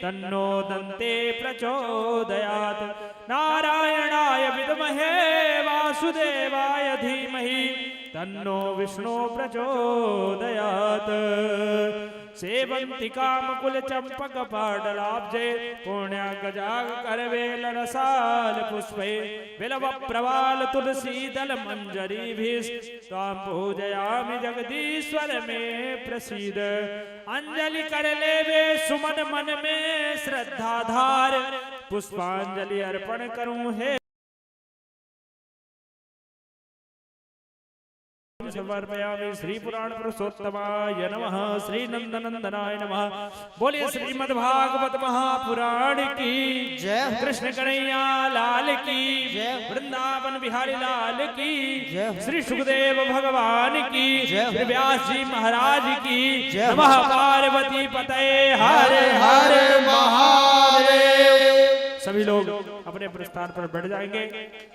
तन्नो दन्ते प्रचोदयात्। नारायणाय विद्महे वासुदेवाय धीमहि तन्नो विष्णु प्रचोदयात्। सेवंतिका मुकुल चंपक पाटलाब्जे पुण्य गजाग करवेल रसाल पुष्पे बिलव प्रवाल तुलसी दल मंजरी भीष ताम पूजयामि जगदीश्वर में प्रसीद। अंजलि कर लेवे सुमन मन में श्रद्धा धार पुष्पांजलि अर्पण करूं हे समर्पयामि। श्री पुराण पुरुषोत्तमाय नमः, श्री नंदनंदनाय नमः। बोलिए श्रीमद्भागवत महापुराण की जय, कृष्ण कन्हैया लाल की जय, वृंदावन बिहारी लाल की जय, श्री सुखदेव भगवान की जय, व्यास जी महाराज की जय। नमः पार्वती पतये हर हर महादेव। सभी लोग अपने प्रस्थान पर बैठ जाएंगे,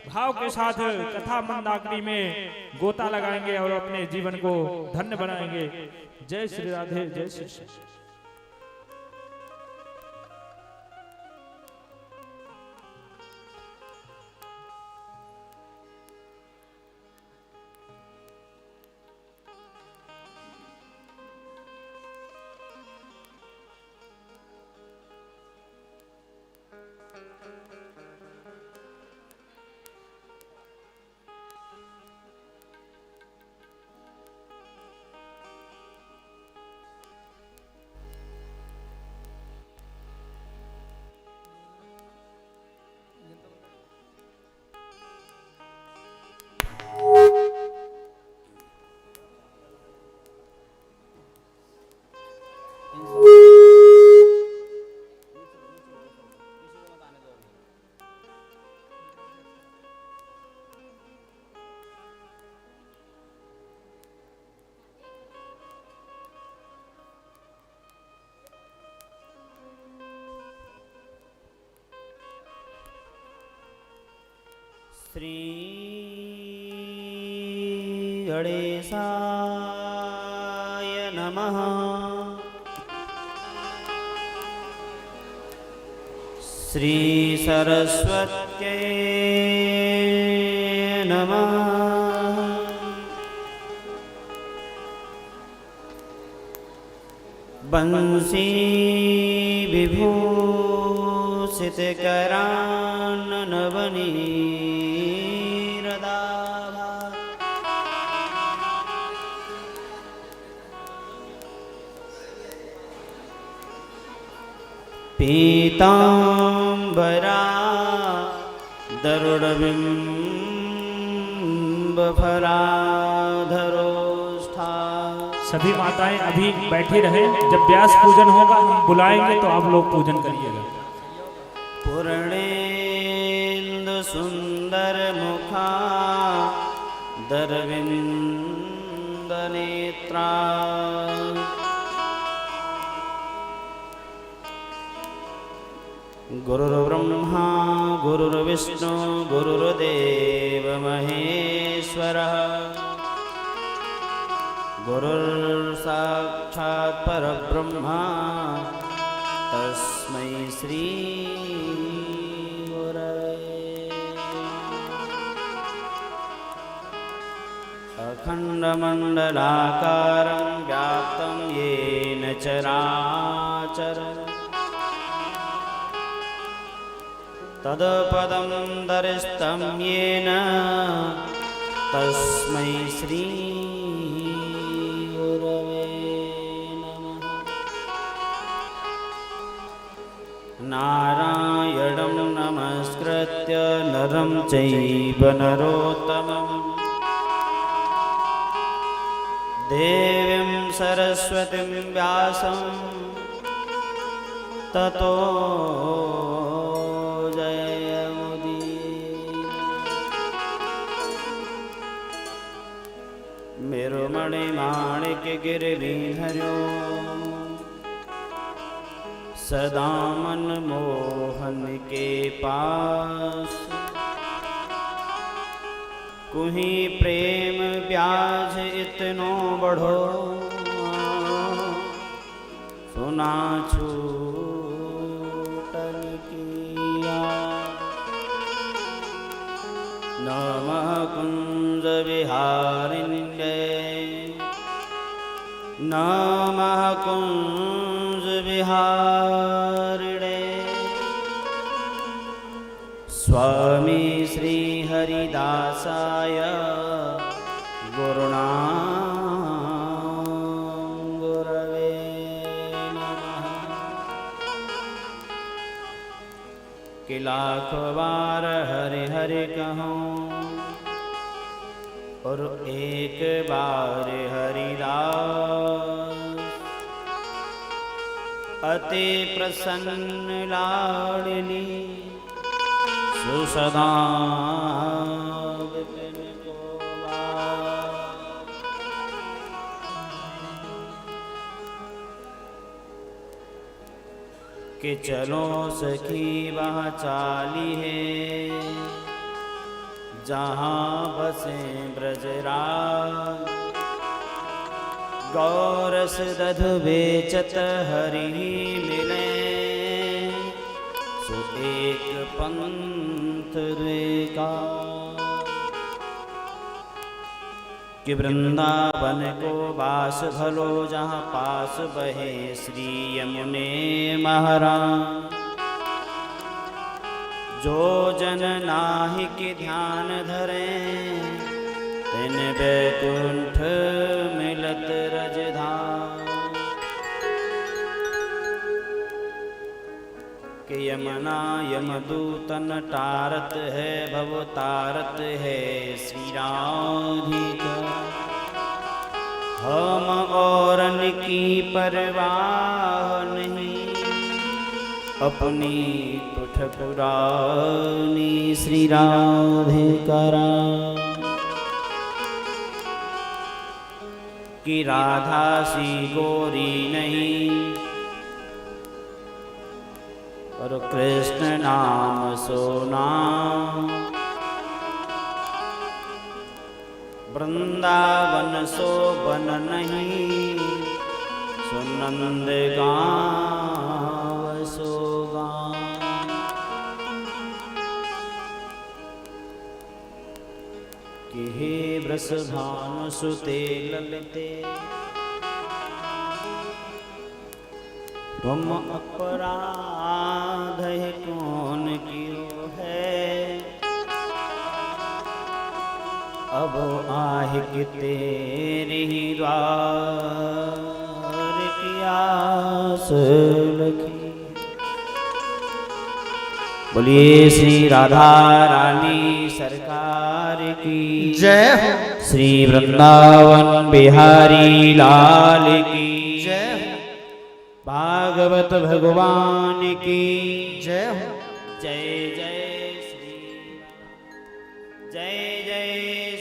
भाव के साथ कथा मंदाकिनी में गोता लगाएंगे और अपने जीवन को धन्य बनाएंगे। जय श्री राधे, जय श्री श्याम। श्री गणेशाय नमः। श्री सरस्वत्यै नमः। बंसी विभूषित कराननवनी पीतांबरा दरुड़बिंबफलाधरोष्ठा। सभी माताएं अभी बैठी रहे, जब व्यास पूजन होगा हम बुलाएंगे तो आप लोग पूजन करिएगा। पूर्णेन्दु सुंदर मुखा दरविंद नेत्रा। गुरुर्ब्रह्मा गुरुर्विष्णु गुरुर्देव महेश्वरः। गुरुर्साक्षात् परब्रह्मा तस्मै श्री गुरवे। अखण्डमण्डलाकारं व्याप्तं येन चराचरम् तदपदं दर्शितं येन तस्मै श्री गुरवे नमः। नारायणं नमस्कृत्य नरं चैव नरोत्तमं देवीं सरस्वतीं व्यासं ततो मेरुमणि माणिक गिरिधरो सदा मनमोहन के पास। कुहि प्रेम ब्याज इतनो बढ़ो सुना छू कारिण्ये नमः कुंज विहारिणे स्वामी श्री हरिदासाय गुरुवे नमः। कि लाख बार हरे हरे कहूँ और एक बार हरिदास अति प्रसन्न लाडली सुसदा विपिन को कि चलो सखी वहाँ चाली है जहाँ बसे ब्रजराज गौरस दधु बेचत हरि मिले सो एक पंथ द्वेका कि वृंदावन को बास भलो जहाँ पास बहे श्री यमुने महाराज जो जन नाहि कि ध्यान धरे तिन बैकुंठ मिलत रजधाम कि यमुना यमदूतन टारत है भव तारत है श्री राधिका हम औरन की परवाह नहीं अपनी ठकुरानी श्री राधिका कि राधा सी गोरी नहीं और कृष्ण नाम सोना वृंदावन सो बन नहीं सुनंद गाँव सो कि हे वृषभानुसुते ललिते तुम अपराध कौन कियो है अब आह कि तेरी द्वार की आस लखी। बोलिए श्री राधा रानी सरकार की जय हो। श्री वृंदावन बिहारी लाल की जय हो। भागवत भगवान की जय हो। जय जय श्री जय जय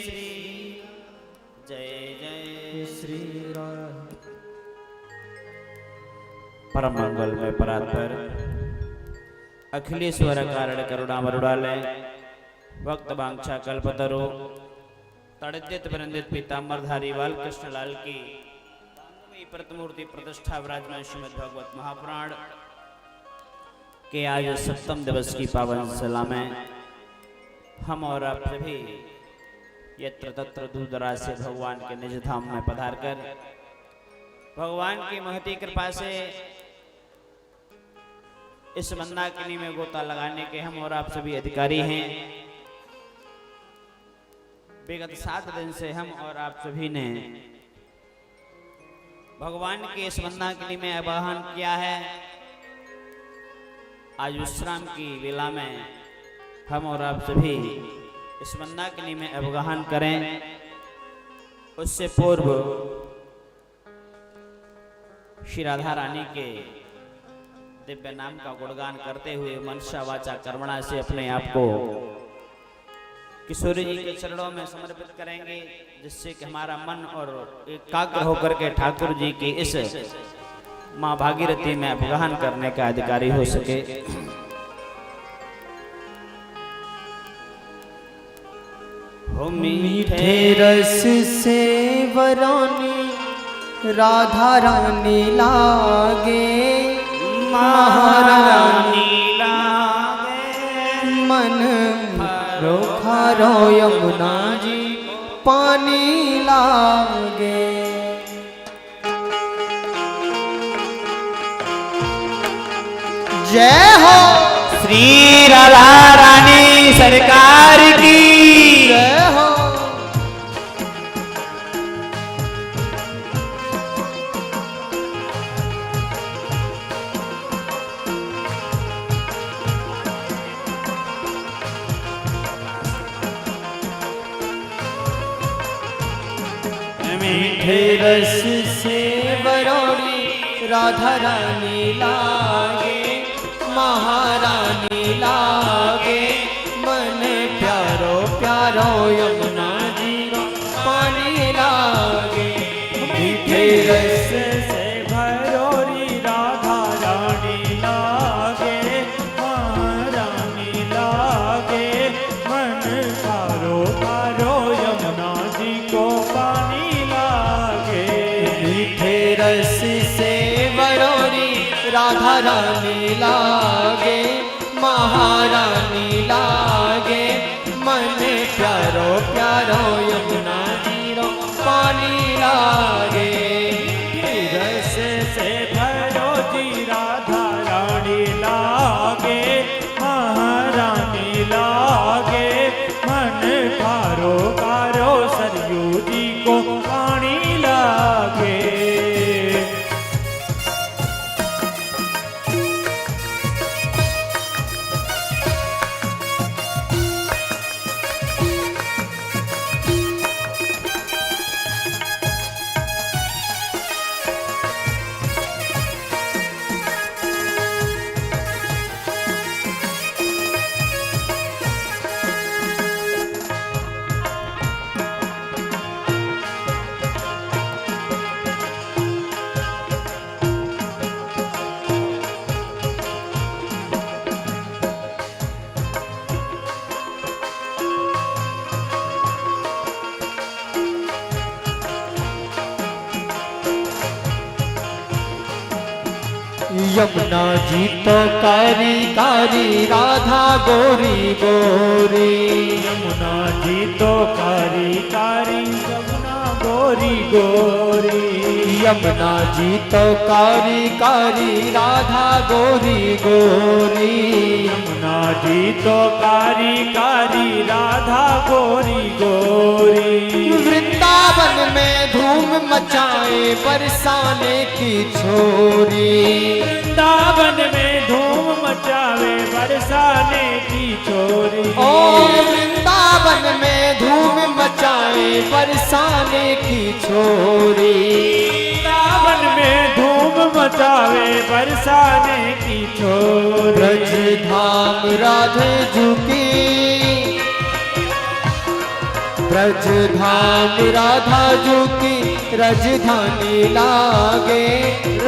श्री जय जय श्री राम। परम मंगल में परात्पर अखिलेश्वर कारण करुणा मरुड़ालय भक्त वांछा कल्पतरु तड़ित वृंदित पीताम्बरधारी बाल कृष्ण लाल की प्रतिमूर्ति प्रतिष्ठा विराजमान श्रीमद् भागवत महापुराण के आज 7वें दिवस की पावन सला में हम और आप सभी यत्र तत्र दूर दराज से भगवान के निज धाम में पधार कर भगवान की महती कृपा से इस मंदाकिनी में गोता लगाने के हम और आप सभी अधिकारी हैं। विगत 7 दिन से हम और आप सभी ने भगवान के इस मंदाकिनी में आवाहन किया है। आज विश्राम की वेला में हम और आप सभी इस मंदाकिनी में अवगाहन करें। उससे पूर्व श्री राधा रानी के दिव्य नाम का गुणगान करते हुए मनसा वाचा कर्मणा से अपने आप को किशोरी जी के चरणों में समर्पित करेंगे, जिससे कि हमारा मन और एकाग्र होकर के ठाकुर जी की इस माँ भागीरथी में अवगाहन करने का अधिकारी हो सके। हो मीठे रस से वरानी राधा रानी लागे, महारानी लागे मन रोखा रो यमुना जी पार पानी लागे। जय हो श्री राधा रानी सरकार की जय हो। मीठे रस से बरौरी राधा रानी लागे, महारानी लागे, मन प्यारो प्यारो यमुना जी रो पानी लागे। मीठे रस से भरोरी राधा रानी लागे, महारानी लागे, मन कारो कारो यमुना जी को पानी लागे। मीठे रस से बरौरी राधा रानी लागे, महारानी लागे, मन प्यारो प्यारो यमुना जी रो पानी लागे। रस से भरो जी राधा रानी लागे, महारानी लागे, मन कारो कारो सरयू जी को पानी लागे। यमुना जी तो कारी कारी राधा गोरी गोरी। यमुना जी तो कारी कारी यमुना गोरी गोरी। यमुना जी तो कारी कारी राधा गोरी गोरी। यमुना जी तो कारी कारी राधा गोरी गोरी। वृंदावन में धूम मचाए बरसाने की छोरी। वृंदावन में धूम मचावे बरसाने की छोरी। ओ वृंदावन में धूम मचाए बरसाने की छोरी। वृंदावन में धूम मचावे बरसाने की छोरी। ब्रज धाम राधे झुकी, ब्रज धाम राधा झुकी, राजधानी लागे,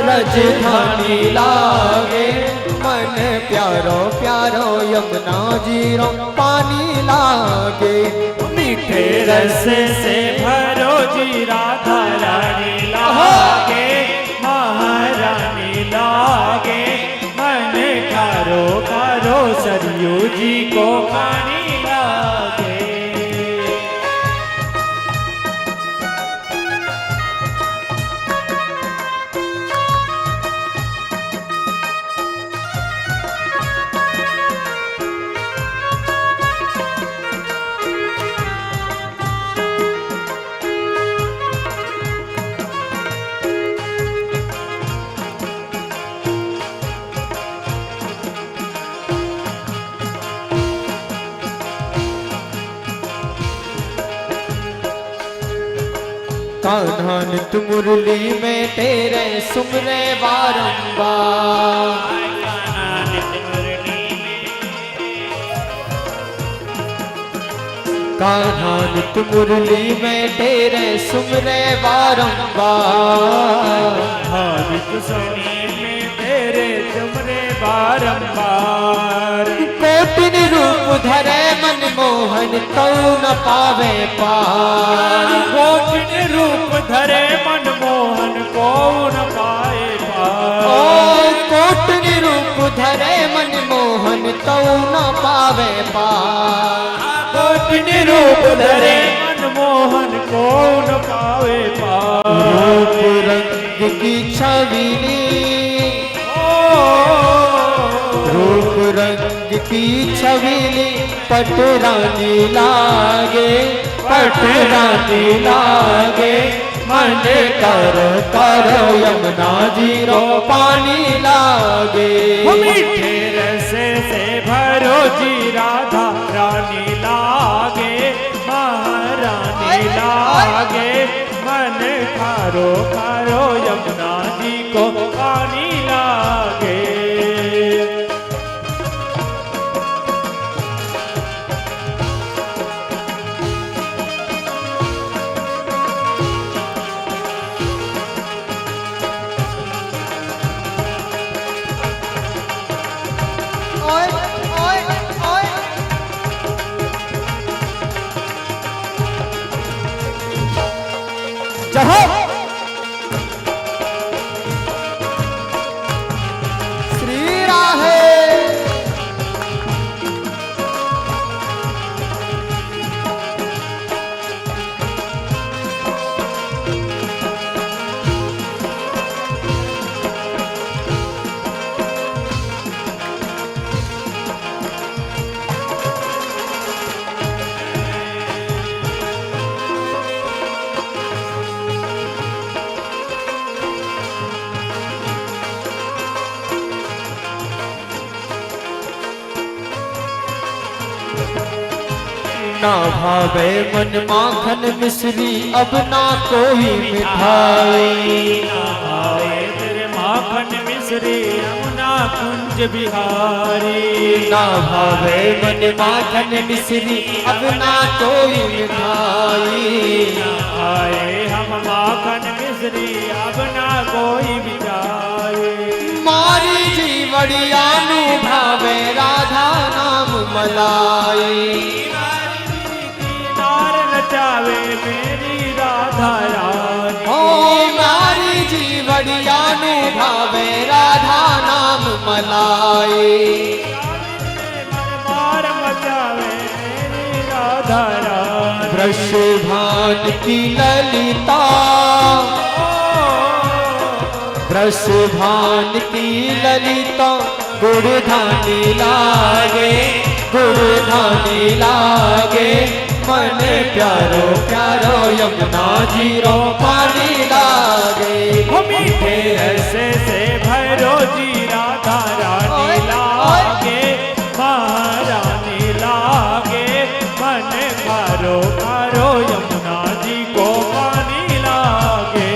राजधानी लागे, मन प्यारो प्यारो यमुना जी रो पानी लागे। मीठे रस से भरो जी राधा रानी लागे, महारानी लागे, मन कारो कारो सरयू जी को पानी लागे। कान्हा नित मुरली में तेरे सुमरे बारंबार। कान्हा नित मुरली में तेरे सुमरे बारंबार। हारित सोनी में तेरे तुमरे बारंबार। कोटिन रूप धरे मन मोहन तो न पावे पार। कोटिन रूप धरे मन मोहन को न पाए पार। ओ कोटिन रूप धरे मन मोहन तो न पावे पार। कोटिन रूप धरे मन मनमोहन को न पावे पार। रूप रंग की छविली, रूप रंग की छविली पटरानी लागे, पटरानी लागे। मन करो यमुना जी रो पानी लागे। मीठे रस से भरो जी राधा रानी लागे, महारानी लागे। मन खारो खारो यमुना जी को पानी लागे। श्री राहे ना भावे मन माखन मिश्री, अब ना कोई मिठाई। ना भावे तेरे माखन मिश्री, यमुना कुंज बिहारी। ना भावे मन माखन मिश्री, अब ना कोई मिठाई। ना खाए हम माखन मिश्री, अब ना कोई बिचारी। मारी जीवड़िया नु भावे राधा नाम मलाई। नचावे मेरी राधा रानी। ओ मारी जीवड़िया नु भावे राधा नाम मलाई। मार मचावे मेरी राधा रानी। वृषभान की ललिता, वृषभान की ललिता गुड़धानी लागे, गुड़धानी लागे। मन प्यारो प्यारो यमुना जी रो पानी लागे। मीठे रस से भरो जी राधा रानी लागे, महारानी लागे। मन खारो खारो यमुना जी को पानी लागे।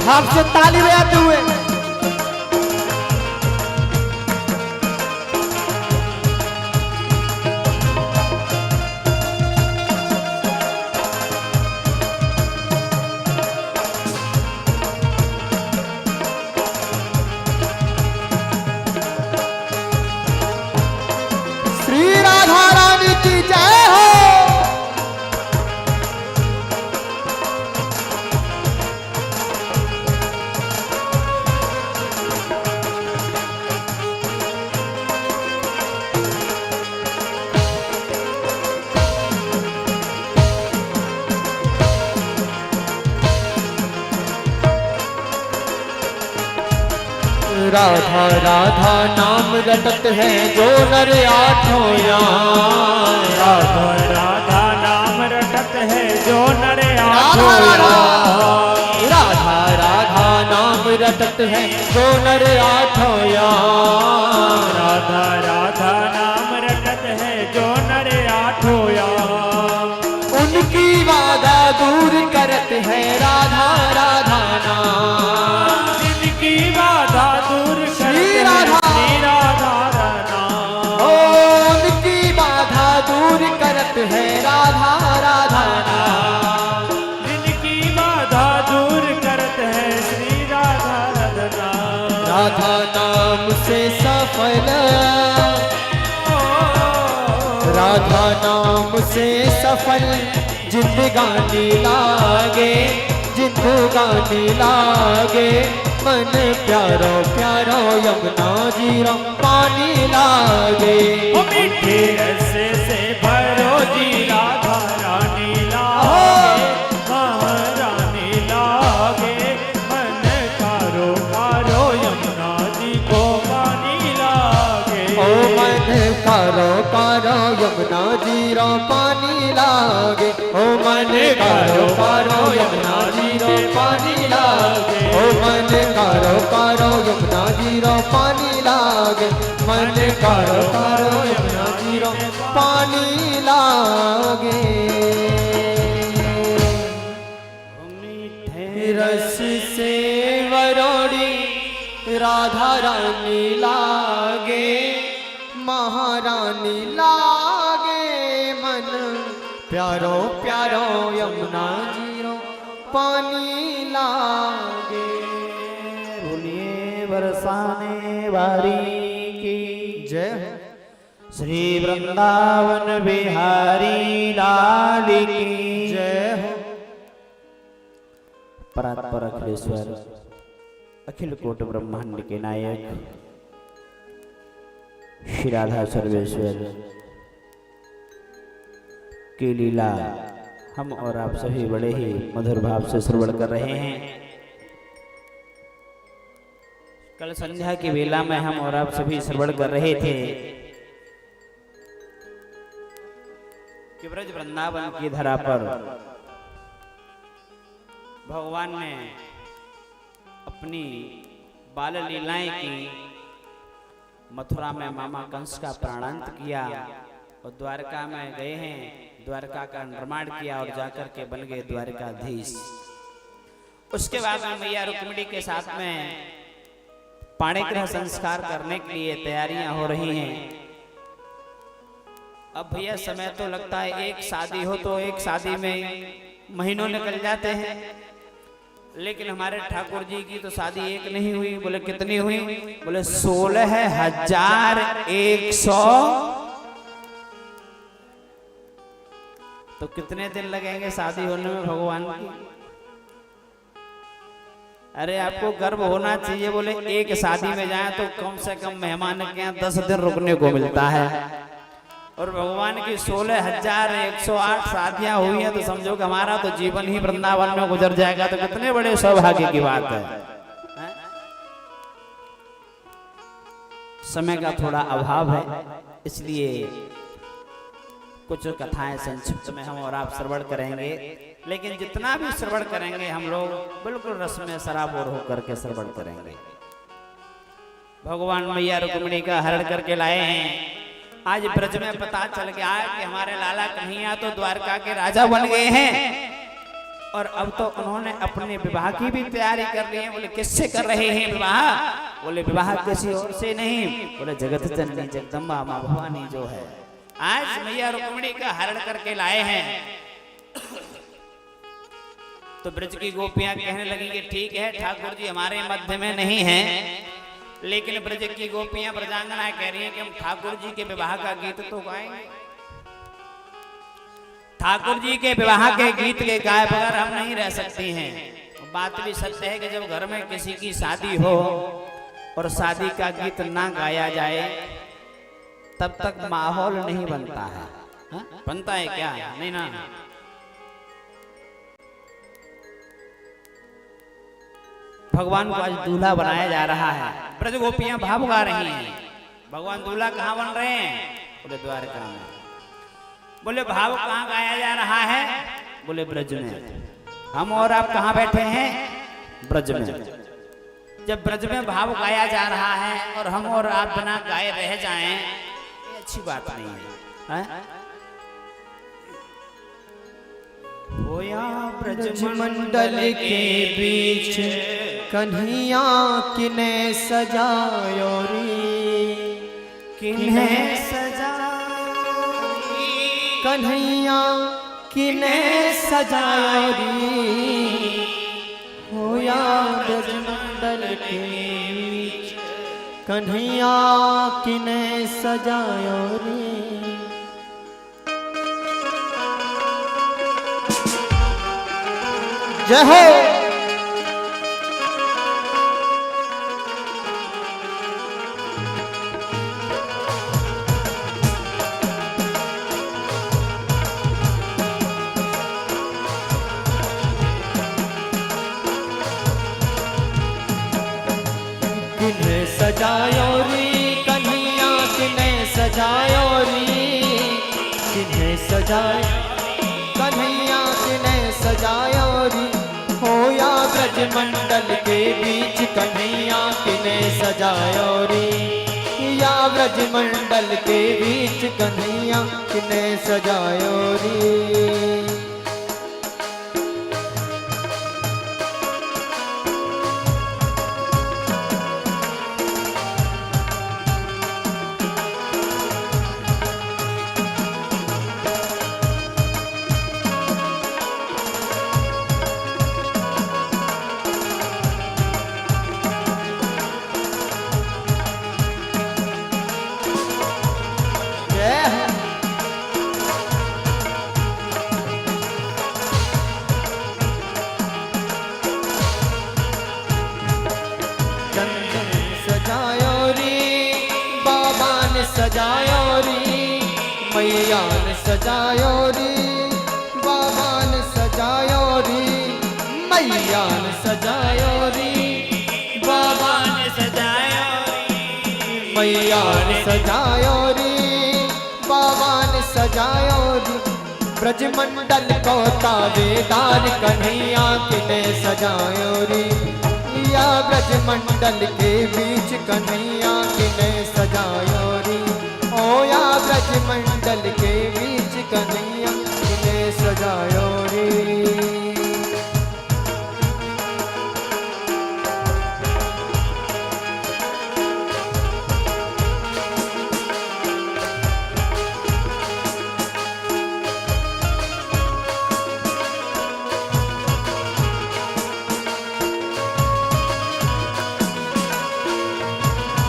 भाव से ताली बजाते हुए राधा राधा नाम रटत है जो नर आठों यार। राधा राधा नाम रटत है जो नर आठों यार। राधा राधा नाम रटत है जो नर आठों यार। राधा राधा नाम रटत है जो नर आठों यार। उनकी बाधा दूर करत है राधा राधा नाम। जिनकी बाधा दूर श्री राधा श्री राधा नाम। उनकी बाधा दूर करत है राधा राधा नाम। जिनकी बाधा दूर करत है श्री राधा नाम। राधा नाम से सफल, राधा नाम से सफल जिंदगानी लागे, जिंदगानी लागे। मन प्यारो प्यारो यमुना जी रो पानी लागे। मीठे रस से कारो कारो यमुना जीरो पानी लागे ओ मन कारो कारो यमुना जीरो पानी लागे ओ मन कारो कारो यमुना जीरो पानी लागे मन कारो कारो यमुना जीरो पानी लागे रस से वरोड़ी राधा रानी लागे महारानी लागे मन प्यारो प्यारो यमुना जीरो पानी लागे बोलिए बरसाने वारी की जय श्री वृंदावन बिहारी लाल की जय हो परात्पर अखिलेश्वर अखिल कोट ब्रह्मांड के नायक श्री राधा सर्वेश्वर की लीला हम और आप सभी बड़े ही मधुर भाव से श्रवण कर रहे हैं। कल संध्या की वेला में हम और आप सभी श्रवण कर रहे थे कि ब्रज वृंदावन की धरा पर भगवान ने अपनी बाल लीलाएं की, मथुरा में मामा कंस का प्राणांत किया और द्वारका में गए हैं, द्वारका का निर्माण किया और जाकर के बन गए द्वारकाधीश। उसके बाद में मैया रुक्मिणी के साथ में पाणिग्रह संस्कार करने के लिए तैयारियां हो रही हैं। अब भैया समय तो लगता है, एक शादी हो तो एक शादी में महीनों निकल जाते हैं, लेकिन हमारे ठाकुर जी की तो शादी एक नहीं हुई। बोले कितनी हुई? बोले 16,100। तो कितने दिन लगेंगे शादी होने में भगवान की? अरे आपको गर्व होना चाहिए। बोले एक शादी में जाए तो कम से कम मेहमान के यहाँ 10 दिन रुकने को मिलता है, और भगवान की 16,108 शादियां हुई हैं, तो समझो कि हमारा तो जीवन ही वृंदावन में गुजर जाएगा। तो कितने बड़े सौभाग्य की बात है। समय का थोड़ा अभाव है, इसलिए कुछ कथाएं संक्षिप्त में हम और आप श्रवण करेंगे, लेकिन जितना भी श्रवण करेंगे हम लोग बिल्कुल रस में सराबोर होकर के श्रवण करेंगे। भगवान मैया रुक्मिणी का हरण करके लाए हैं। आज ब्रज में पता चल गया है कि हमारे लाला कन्हैया तो द्वारका के राजा बन गए हैं, और अब तो उन्होंने अपने विवाह की भी तैयारी कर ली है। बोले किससे कर रहे हैं विवाह? बोले विवाह किसी और से नहीं, बोले जगत जननी जगदम्बा मां भवानी जो है, आज मैया रुक्मिणी का हरण करके लाए हैं। तो ब्रज की गोपियां कहने लगी कि ठीक है, ठाकुर जी हमारे मध्य में नहीं हैं, लेकिन ब्रज की गोपियां ब्रजांगना कह रही हैं कि हम ठाकुर जी के विवाह का गीत तो गाएंगे। ठाकुर जी के विवाह के गीत के गाए बगैर हम नहीं रह सकती हैं। बात भी सत्य है कि जब घर में किसी की शादी हो और शादी का गीत ना गाया जाए तब तक माहौल नहीं बनता है। हा? बनता है क्या? नहीं ना। भगवान को आज दूल्हा बनाया जा रहा है। ब्रज गोपियां भाव गा रही हैं। भगवान दूल्हा कहाँ बन रहे हैं? बोले द्वारका में। बोले भाव कहाँ गाया जा रहा है? बोले ब्रज में। हम और आप कहाँ बैठे हैं? ब्रज में। जब ब्रज में भाव गाया जा रहा है और हम और आप बिना गाए रह जाएं, ये अच्छी बात नहीं है। होया ब्रज मंडल के बीच कन्हैया किने सजायो रे, किन्हे सजाई, कन्हैया किने सजायो रे, होया ब्रज मंडल के बीच कन्हैया किने सजायो रे। जय हो। किन्हे सजायो रे कन्हैया किन्हे सजायो सजायो कन्हैया किने सजायो री होया ब्रज मंडल के बीच कन्हैया किने सजायो री या ब्रज मंडल के बीच कन्हैया किने सजायो री सजायो री मैया ने सजायो री बाबा ने सजायो री मैया ने सजायो री बाबा ने सजायो री मैया ने सजायो री बाबा ने सजायो री ब्रज मंडल को तावेदार कन्हैया किने सजायो री या ब्रज मंडल के बीच कन्हैया किने सजायो री ओ या ब्रज मंडल के बीच कन्हैया किने सजायो री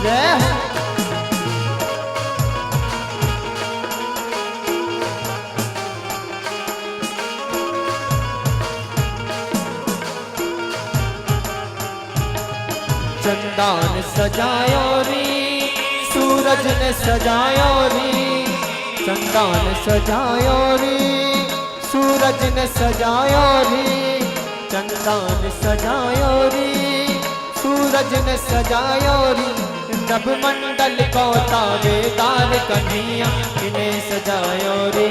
जय हो चंदा ने सजायो री सूरज ने सजायो री चंदा ने सजायो री सूरज ने सजायो री चंदा ने सजायो री सूरज ने सजायो री नभ मंडल को तावेदार कन्हैया किने सजायो रे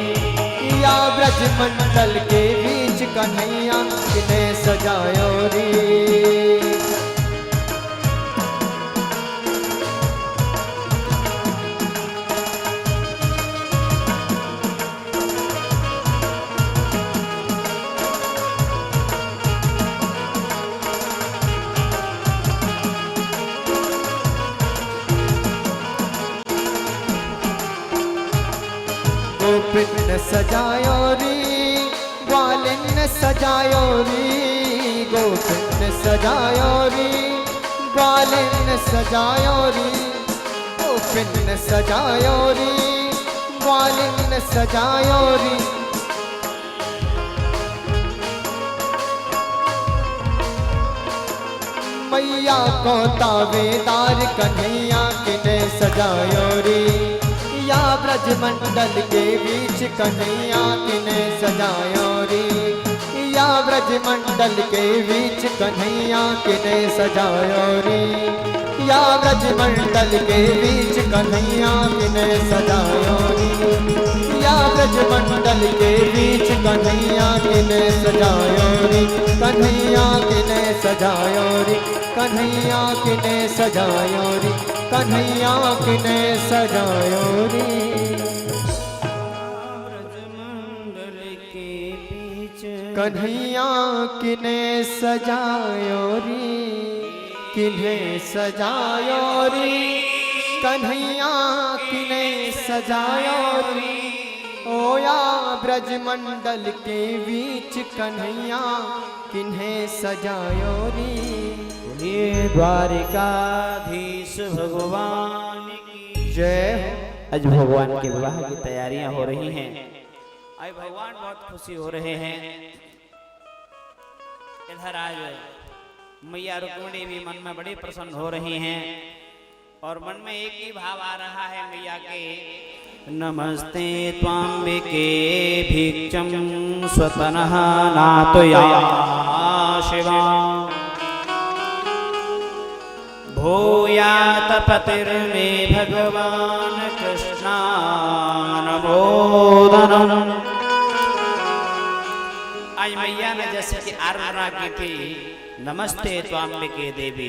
या ब्रज मंडल के बीच कन्हैया किने सजायो रे गोपिन ने सजायो री ग्वालिन ने सजायो री गोपिन ने सजायो री ग्वालिन ने सजायो री गोपिन ने सजायो री ग्वालिन ने सजायो री मैया को तावेदार कन्हैया किने सजायो री या ब्रज मंडल के बीच कन्हैया किने सजायो री या ब्रज मंडल के बीच कन्हैया किने सजायो री या ब्रज मंडल के बीच कन्हैया किने सजायो री या ब्रज मंडल के बीच कन्हैया किने सजायो री कन्हैया किने सजायो री कन्हैया किने सजायो री कन्हैया किने सजायो री कन्हैया किने सजायो री किन्हे सजायो री कन्हैया किने सजायो री ओया ब्रज मंडल के बीच कन्हैया किन्हे सजायो री ये द्वारिकाधीश भगवान की जय। आज भगवान के विवाह की तैयारियां हो रही हैं। आज भगवान बहुत खुशी हो रहे हैं। इधर आज मैया रुक्मिणी भी मन में बड़ी प्रसन्न हो रही हैं और मन में एक ही भाव आ रहा है मैया के नमस्ते त्वाम्बिके भिक्षं स्वतनः नातया शिवा भूयात पतिर्मे भगवान कृष्णानुमोदनम् आज मैया ने जैसे कि आराधना की थी, नमस्ते त्वाम्बिके देवी।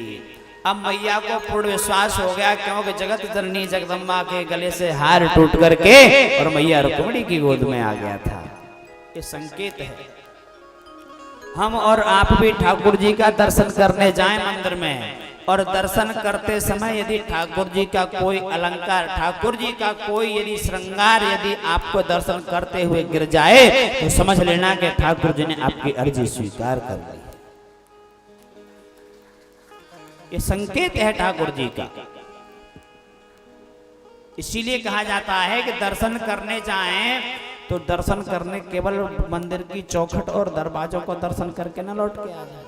अब मैया को पूर्ण विश्वास हो गया, क्योंकि जगत जननी जगदम्बा के गले से हार टूट करके और मैया रुक्मिणी की गोद में आ गया था। ये संकेत है। हम और आप भी ठाकुर जी का दर्शन करने जाएं मंदिर में, और दर्शन करते समय यदि ठाकुर जी का कोई अलंकार, ठाकुर जी का कोई यदि श्रृंगार यदि आपको दर्शन करते हुए गिर जाए तो समझ लेना कि ठाकुर जी ने आपकी अर्जी स्वीकार कर ली। ये संकेत है ठाकुर जी का। इसीलिए कहा जाता है कि दर्शन करने जाएं तो दर्शन करने केवल मंदिर की चौखट और दरवाजों को दर्शन करके ना लौट के आ जाए।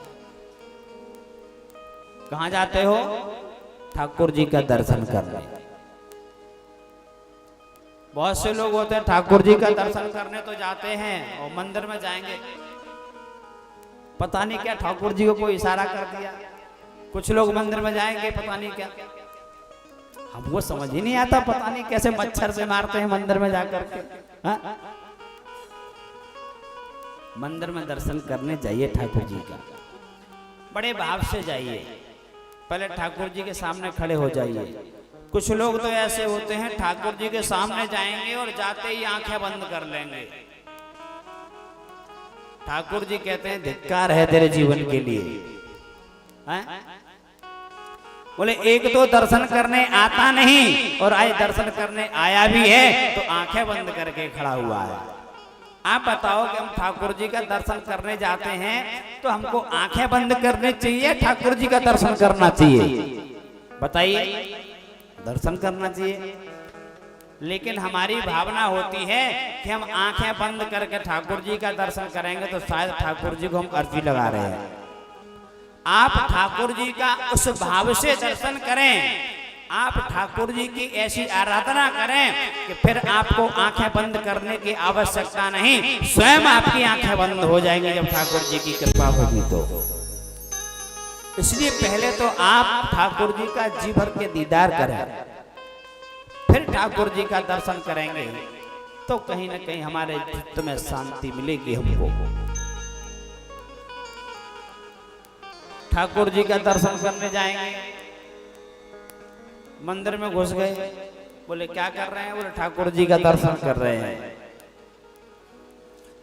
कहां जाते हो? ठाकुर जी का दर्शन करने। बहुत से लोग होते हैं ठाकुर जी का दर्शन करने तो जाते हैं और मंदिर में जाएंगे, पता नहीं क्या ठाकुर जी को कोई इशारा कर दिया। कुछ लोग मंदिर में जाएंगे पता नहीं क्या, हमको समझ ही नहीं आता, पता नहीं कैसे मच्छर से मारते हैं मंदिर में जाकर के। मंदिर में दर्शन करने जाइए ठाकुर जी का, बड़े भाव से जाइए, पहले ठाकुर जी के सामने खड़े हो जाइए। कुछ लोग तो ऐसे होते हैं ठाकुर जी के सामने जाएंगे और जाते ही आंखें बंद कर लेंगे। ठाकुर जी कहते हैं धिक्कार है तेरे जीवन के लिए। बोले एक तो दर्शन करने आता नहीं और आज दर्शन करने आया भी है तो आंखें बंद करके खड़ा हुआ है। आप बताओ कि हम ठाकुर जी का दर्शन करने जाते हैं तो हमको आंखें बंद करनी चाहिए, ठाकुर जी का दर्शन करना चाहिए? बताइए। दर्शन करना चाहिए, लेकिन हमारी भावना होती है कि हम आंखें बंद करके ठाकुर जी का दर्शन करेंगे तो शायद ठाकुर जी को हम अर्जी लगा रहे हैं। आप ठाकुर जी का उस भाव से दर्शन करें, आप ठाकुर जी की ऐसी आराधना करें कि फिर आपको आंखें बंद करने की आवश्यकता नहीं, स्वयं आपकी आंखें बंद हो जाएंगी जब ठाकुर जी की कृपा होगी तो। इसलिए पहले तो आप ठाकुर जी का जी भर के दीदार करें, फिर ठाकुर जी का दर्शन करेंगे तो कहीं ना कहीं हमारे चित्त में शांति मिलेगी हमको। ठाकुर जी का दर्शन करने जाएंगे, मंदिर में घुस गए, बोले क्या कर रहे हैं? बोले ठाकुर जी का दर्शन कर रहे हैं।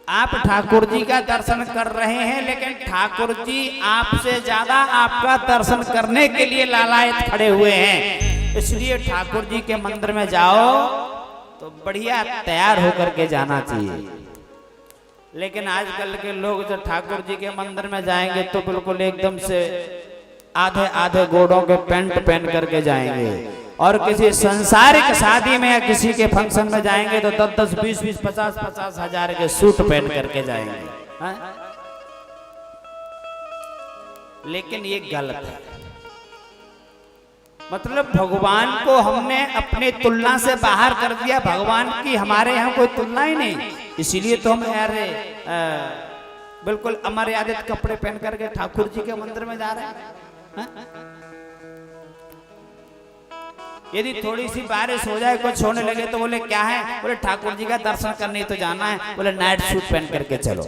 आप ठाकुर जी का दर्शन कर रहे हैं, लेकिन ठाकुर जी आपसे ज्यादा आपका दर्शन करने के लिए लालायत खड़े हुए हैं। इसलिए ठाकुर जी के मंदिर में जाओ तो बढ़िया तैयार होकर के जाना चाहिए। लेकिन आजकल के लोग जो ठाकुर जी के मंदिर में जाएंगे तो बिल्कुल एकदम से आधे आधे गोड़ों के पैंट पहन करके जाएंगे, और किसी संसारिक शादी में या किसी के फंक्शन में जाएंगे तो 10-10, 20-20, 50-50 हजार के सूट पहन करके जाएंगे। लेकिन ये गलत है। मतलब भगवान को हमने अपनी तुलना से बाहर कर दिया, भगवान की हमारे यहाँ कोई तुलना ही नहीं। इसीलिए तो हम यारे बिल्कुल अमर्यादित कपड़े पहन करके ठाकुर जी के मंदिर में जा रहे हैं। यदि थोड़ी सी बारिश हो जाए, कुछ होने लगे तो बोले क्या है? बोले ठाकुर जी का दर्शन करने तो जाना है, बोले नाइट सूट पहन करके चलो।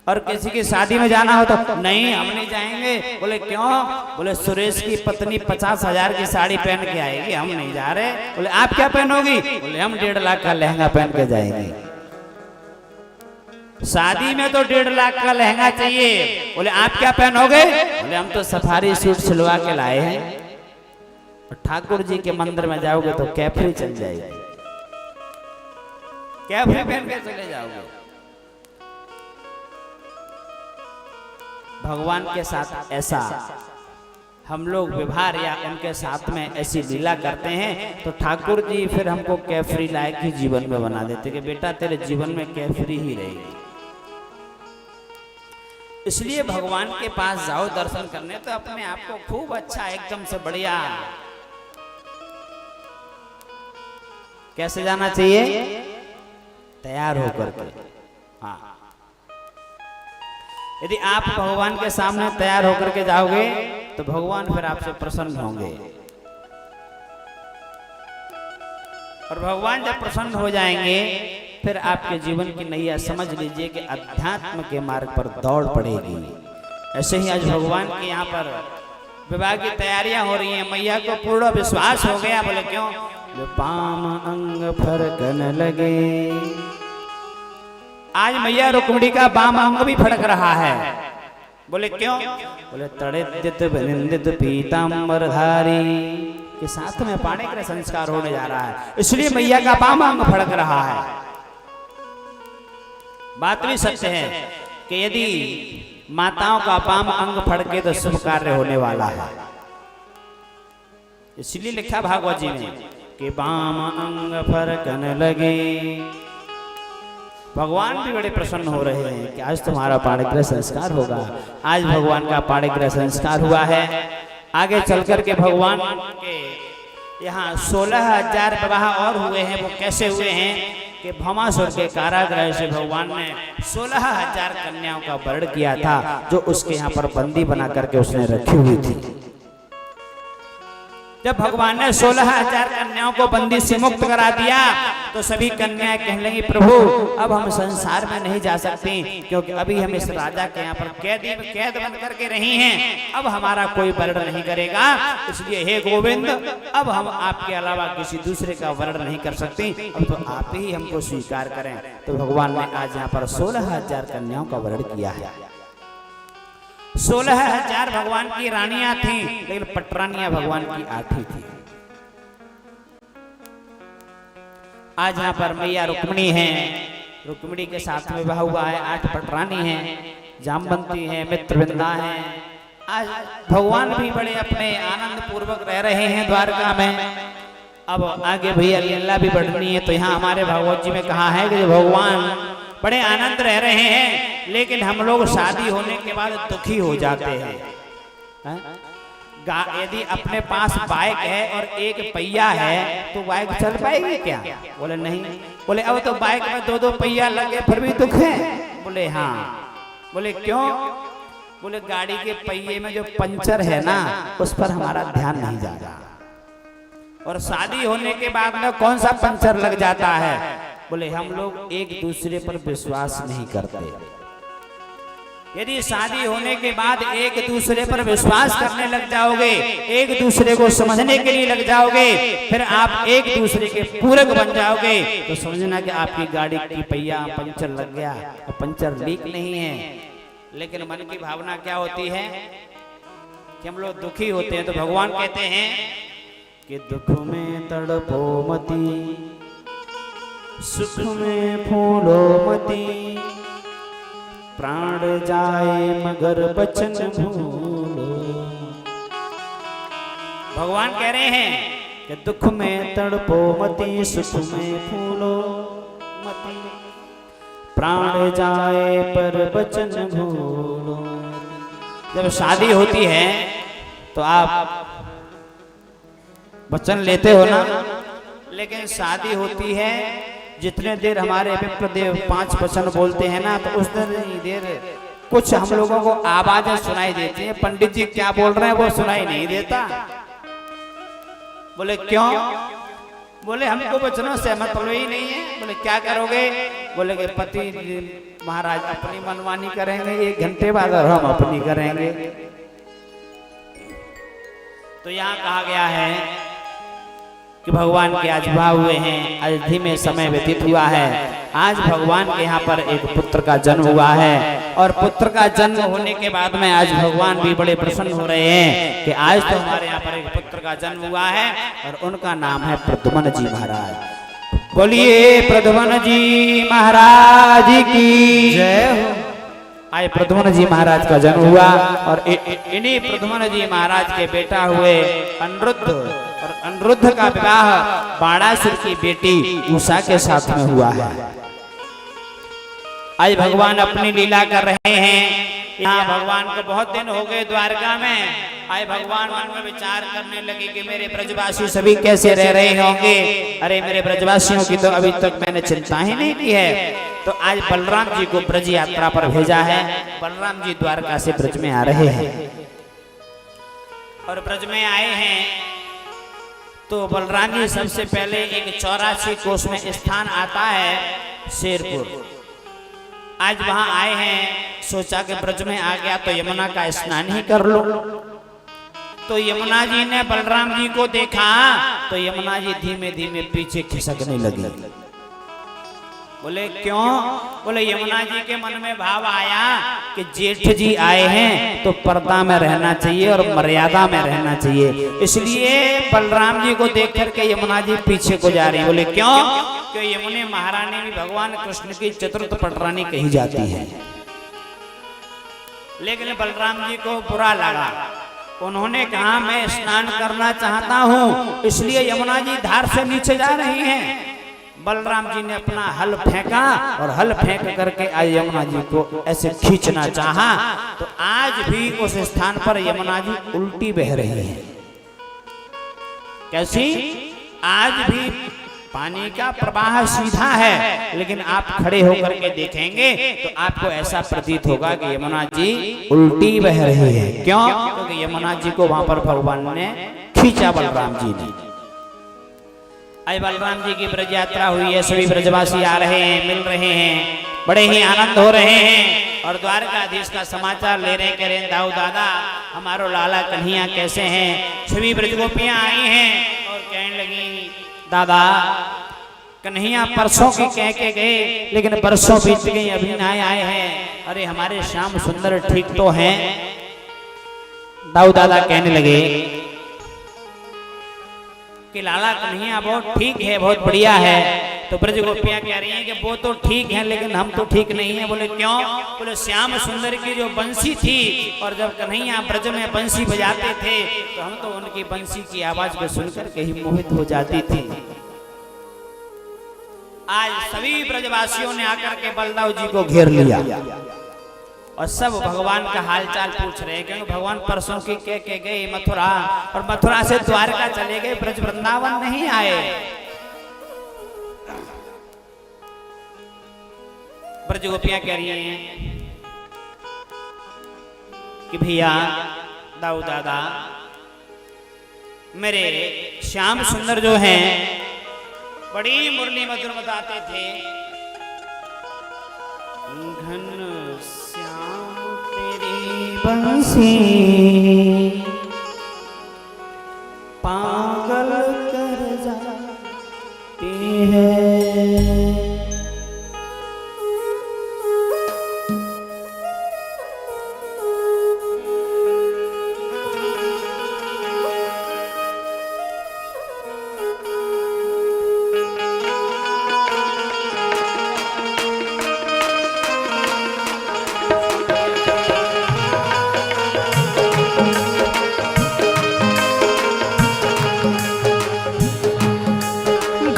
और किसी की शादी में जाना हो तो नहीं हम नहीं जाएंगे, बोले क्यों? बोले सुरेश की पत्नी 50,000 की साड़ी पहन के आएगी, हम नहीं जा रहे। बोले आप क्या पहनोगी? बोले हम 1.5 लाख का लहंगा पहन के जाएंगे। शादी में तो 1.5 लाख का लहंगा चाहिए, बोले आप क्या पहनोगे? बोले हम तो सफारी सूट सिलवा के लाए हैं। और ठाकुर जी के मंदिर में जाओगे तो कैफरी चल जाएगी, कैफरी पहन के चले जाओगे। भगवान के साथ ऐसा हम लोग व्यवहार या उनके साथ में ऐसी लीला करते हैं तो ठाकुर जी फिर हमको कैफरी लायक ही जीवन में बना देते कि बेटा तेरे जीवन में कैफरी ही रहेगी। इसलिए भगवान के पास जाओ दर्शन करने तो अपने आप को खूब अच्छा, एकदम से बढ़िया। कैसे जाना चाहिए? तैयार होकर के। हाँ, यदि आप भगवान के सामने तैयार होकर के जाओगे तो भगवान फिर आपसे प्रसन्न होंगे, और भगवान जब प्रसन्न हो जाएंगे फिर आपके जीवन की नैया समझ लीजिए कि अध्यात्म के मार्ग पर दौड़ पड़ेगी। ऐसे ही आज भगवान के यहाँ पर विवाह की तैयारियां हो रही हैं। मैया को पूर्ण विश्वास हो गया। बोले क्यों? पाम अंग फरकन लगे। आज मैया रुक्मिणी का बाम अंग भी फड़क रहा है। बोले क्यों? बोले तड़ित विनिंदित पीतांबरधारी के साथ में पाने का संस्कार होने जा रहा है, इसलिए मैया का बाम अंग फड़क रहा है। बात भी सत्य है कि यदि माताओं का बाम अंग फड़के तो शुभ कार्य होने वाला है। इसलिए लिखा भागवत जी में कि बाम अंग फरकन लगे। भगवान भी बड़े प्रसन्न हो रहे हैं कि आज तुम्हारा पाणिग्रह संस्कार होगा। आज भगवान का पाणिग्रह संस्कार हुआ है। आगे चल करके भगवान के यहाँ 16,000 विवाह और हुए हैं। वो कैसे हुए हैं कि भौमासुर के कारागृह से भगवान ने 16,000 कन्याओं का वर्ण किया था, जो उसके यहाँ पर बंदी बना करके उसने रखी हुई थी। जब भगवान ने 16,000 कन्याओं को बंदी से मुक्त करा दिया तो सभी कन्याएं कहने लगी, प्रभु अब हम संसार में नहीं जा सकती, क्योंकि अभी हम इस राजा के यहाँ पर कैद बन करके रही हैं। अब हमारा कोई वर्ण नहीं करेगा, इसलिए हे गोविंद अब हम आपके अलावा किसी दूसरे का वर्ण नहीं कर सकते, अब तो आप ही हमको स्वीकार करें। तो भगवान ने आज यहाँ पर 16,000 कन्याओं का वर्ण किया है। 16,000 भगवान की रानियां थीं, लेकिन पटरानियां भगवान की 8 ही थी। आज यहाँ पर मैया रुक्मिणी हैं, रुक्मिणी के साथ में विवाह हुआ है। 8 पटरानी हैं, जामवंती हैं, मित्रवृंदा हैं। आज भगवान भी बड़े अपने आनंद पूर्वक रह रहे हैं द्वारका में। अब आगे भैया लीला भी बढ़नी है, तो यहाँ हमारे भागवत जी में कहा है कि भगवान बड़े आनंद रह रहे हैं, लेकिन हम लोग शादी होने के बाद दुखी हो जाते हैं। यदि अपने पास बाइक है और एक पहिया है तो बाइक चल पाएगी क्या? बोले नहीं। बोले अब तो बाइक में 2-2 पहिया लगे फिर भी दुख है? बोले हाँ। बोले क्यों? बोले गाड़ी के पहिए में जो पंचर है ना, उस पर हमारा ध्यान नहीं जा रहा। और शादी होने के बाद में कौन सा पंचर लग जाता है? बोले हम लोग एक दूसरे पर विश्वास नहीं करते। यदि शादी होने के बाद एक दूसरे पर विश्वास करने लग जाओगे, एक दूसरे को समझने के लिए लग जाओगे, फिर आप एक दूसरे के पूरक बन जाओगे, तो समझना कि आपकी गाड़ी की पहिया पंचर लग गया, पंचर लीक नहीं है। लेकिन मन की भावना क्या होती है कि हम लोग दुखी होते हैं। तो भगवान कहते हैं कि दुख में तड़पो मती, सुख में फूलो मती, प्राण जाए मगर बचन भूलो। भगवान कह रहे हैं कि दुख में तड़पो मती, सुख में फूलो मती, प्राण जाए पर बचन भूलो। जब शादी होती है तो आप वचन लेते हो ना, लेकिन शादी होती है जितने देर हमारे विप्रदेव 5 वचन बोलते हैं ना, तो उस देर कुछ हम लोगों को आवाजें सुनाई देती हैं। पंडित जी क्या बोल रहे हैं वो सुनाई नहीं देता। बोले क्यों? बोले हमको वचनों से मतलब ही नहीं है। बोले क्या करोगे? बोले कि पति महाराज अपनी मनमानी करेंगे, 1 घंटे बाद और हम अपनी करेंगे। तो यहाँ कहा गया है कि भगवान के आज विवाह हुए हैं, आज धीमे समय व्यतीत हुआ है। आज भगवान के यहाँ पर एक पुत्र का जन्म हुआ है, और पुत्र का जन्म होने के बाद में आज भगवान भी बड़े प्रसन्न हो रहे हैं कि आज तो हमारे यहाँ पर एक पुत्र का जन्म हुआ है, और उनका नाम है प्रद्युम्न जी महाराज। बोलिए प्रद्युम्न जी महाराज की जय हो। आज प्रद्युम्न जी महाराज का जन्म हुआ, और इन्हीं प्रद्युम्न जी महाराज के बेटा हुए अनिरुद्ध, और अनिरुद्ध का विवाह बाणासुर की बेटी उषा के साथ में हुआ है। आज भगवान अपनी लीला कर रहे हैं। यहाँ भगवान को बहुत दिन हो गए द्वारका में। आज भगवान मन में विचार करने लगे कि मेरे ब्रजवासी सभी कैसे रह रहे होंगे। अरे मेरे ब्रजवासियों की तो अभी तक मैंने चिंता ही नहीं की है। तो आज बलराम जी को ब्रज यात्रा पर भेजा है। बलराम जी द्वारका से ब्रज में आ रहे हैं, और ब्रज में आए हैं तो बलराम जी सबसे पहले एक 84 कोस में स्थान आता है, शेरपुर। आज वहां आए हैं, सोचा कि ब्रज में आ गया तो यमुना का स्नान ही कर लो। तो यमुना जी ने बलराम जी को देखा तो यमुना जी धीमे धीमे पीछे खिसकने लगी। बोले क्यों? बोले यमुना जी के मन में भाव आया कि जेठ जी आए हैं तो पर्दा में रहना चाहिए और मर्यादा में रहना चाहिए, इसलिए बलराम जी को देख करके यमुना जी पीछे को जा रही। बोले क्यों? क्योंकि यमुने महारानी भी भगवान कृष्ण की चतुर्थ पटरानी कही जाती है। लेकिन बलराम जी को बुरा लगा, उन्होंने कहा मैं स्नान करना चाहता हूं, इसलिए यमुना जी धार से नीचे जा रही हैं। बलराम जी ने अपना हल फेंका और हल फेंक करके आज यमुना जी को ऐसे खींचना चाहा तो आज भी उस स्थान पर यमुना जी उल्टी बह रही है। कैसी? आज भी पानी का प्रवाह सीधा है, लेकिन आप खड़े होकर के देखेंगे तो आपको ऐसा प्रतीत होगा कि यमुना जी उल्टी बह रही है। क्यों? क्योंकि यमुना जी को वहां पर भगवान ने खींचा, बलराम जी ने। आज बलराम जी की ब्रज यात्रा हुई है, सभी ब्रजवासी आ रहे हैं, मिल रहे हैं, बड़े ही आनंद हो रहे हैं और द्वारकाधीश का समाचार ले रहे हैं। कह रहे हैं दाऊ दादा हमारो लाला कन्हैया कैसे हैं? सभी ब्रजगोपियां आई हैं और कहने लगी दादा कन्हैया परसों की कह के गए, लेकिन बरसों बीत गई अभी ना आए हैं। अरे हमारे श्याम सुंदर ठीक तो हैं? दाऊ दादा कहने लगे कि लाला कन्हैया बहुत ठीक है, बहुत बढ़िया है। तो ब्रजगोपियां कह रही हैं कि वो तो ठीक है लेकिन हम तो ठीक नहीं है। बोले क्यों? बोले श्याम सुंदर की जो बंसी थी और जब कन्हैया ब्रज में बंसी बजाते थे तो हम तो उनकी बंसी की आवाज को सुनकर के ही मोहित हो जाती थी। आज सभी ब्रजवासियों ने आकर के बलदाऊ जी को घेर लिया और सब भगवान का हालचाल पूछ रहे हैं, क्योंकि भगवान परसों की कह के गए मथुरा और मथुरा से द्वारका चले गए, ब्रज वृंदावन नहीं आए। ब्रजगोपियां कह रही हैं कि भैया दाऊ दादा मेरे श्याम सुंदर जो हैं बड़ी मुरली मधुर बताते थे। घन श्याम तेरी बंसी पागल कर जाती है।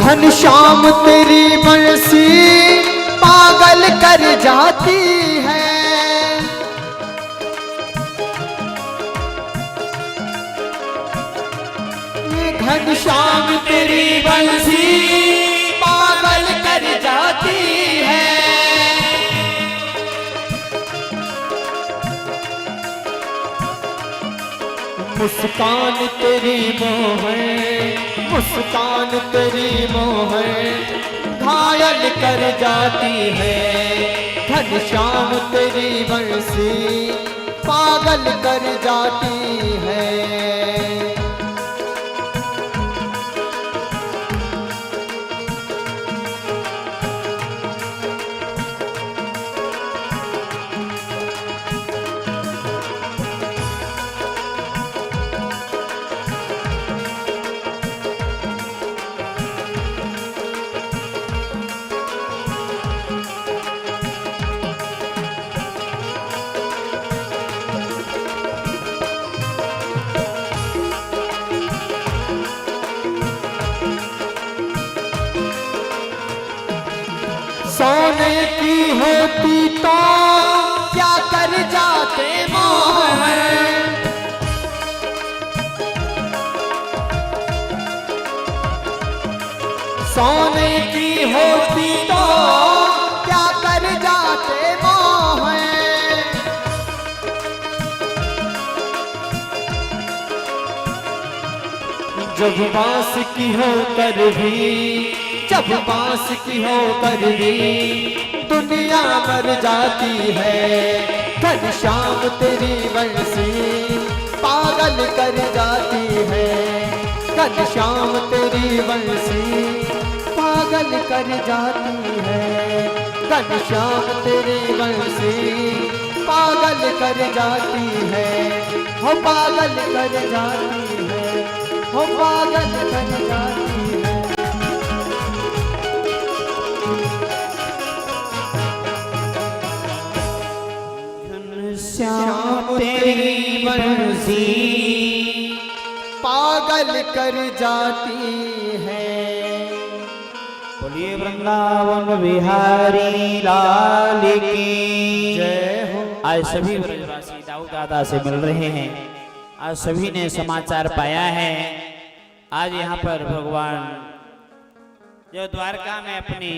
घनश्याम तेरी बंसी पागल कर जाती है। घनश्याम तेरी बंसी पागल कर जाती है। मुस्कान तेरी मोह मुस्कान तेरी मोह घायल कर जाती है। घनश्याम तेरी बंसी पागल कर जाती है। सोने की होती तो क्या कर जाते मोह। सोने की होती तो क्या कर जाते मोह। जब बांस की होकर भी जब बांस की होकर भी दुनिया मर जाती है, घनश्याम तेरी बंसी पागल कर जाती है, घनश्याम तेरी बंसी पागल कर जाती है, घनश्याम तेरी बंसी पागल कर जाती है, हो पागल कर जाती है, हो पागल कर जाती है। घनश्याम तेरी बंसी पागल कर जाती है। बोलिए वृंदावन बिहारी लाल की जय हो। आज सभी ब्रजवासी दाऊ दादा से मिल रहे हैं। आज सभी ने समाचार पाया है। आज यहाँ पर भगवान जो द्वारका में अपनी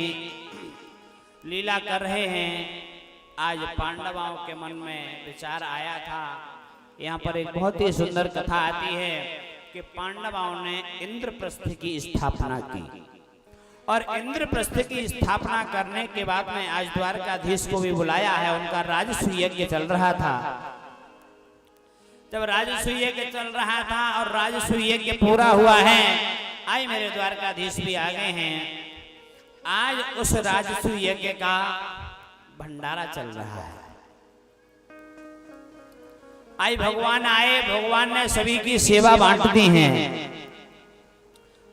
लीला कर रहे हैं, आज पांडवों के मन में विचार आया था। यहाँ पर एक बहुत ही सुंदर कथा आती है कि पांडवों ने इंद्रप्रस्थ की स्थापना की और इंद्रप्रस्थ की स्थापना करने के बाद में आज द्वारकाधीश को भी बुलाया है। उनका राजसूय यज्ञ चल रहा था। जब राजसूय यज्ञ चल रहा था और राजसूय यज्ञ पूरा हुआ है, आज मेरे द्वारकाधीश भी आ गए हैं। आज उस राजसूय यज्ञ का भंडारा चल रहा है। आज भगवान आए, भगवान ने सभी की सेवा बांट दी है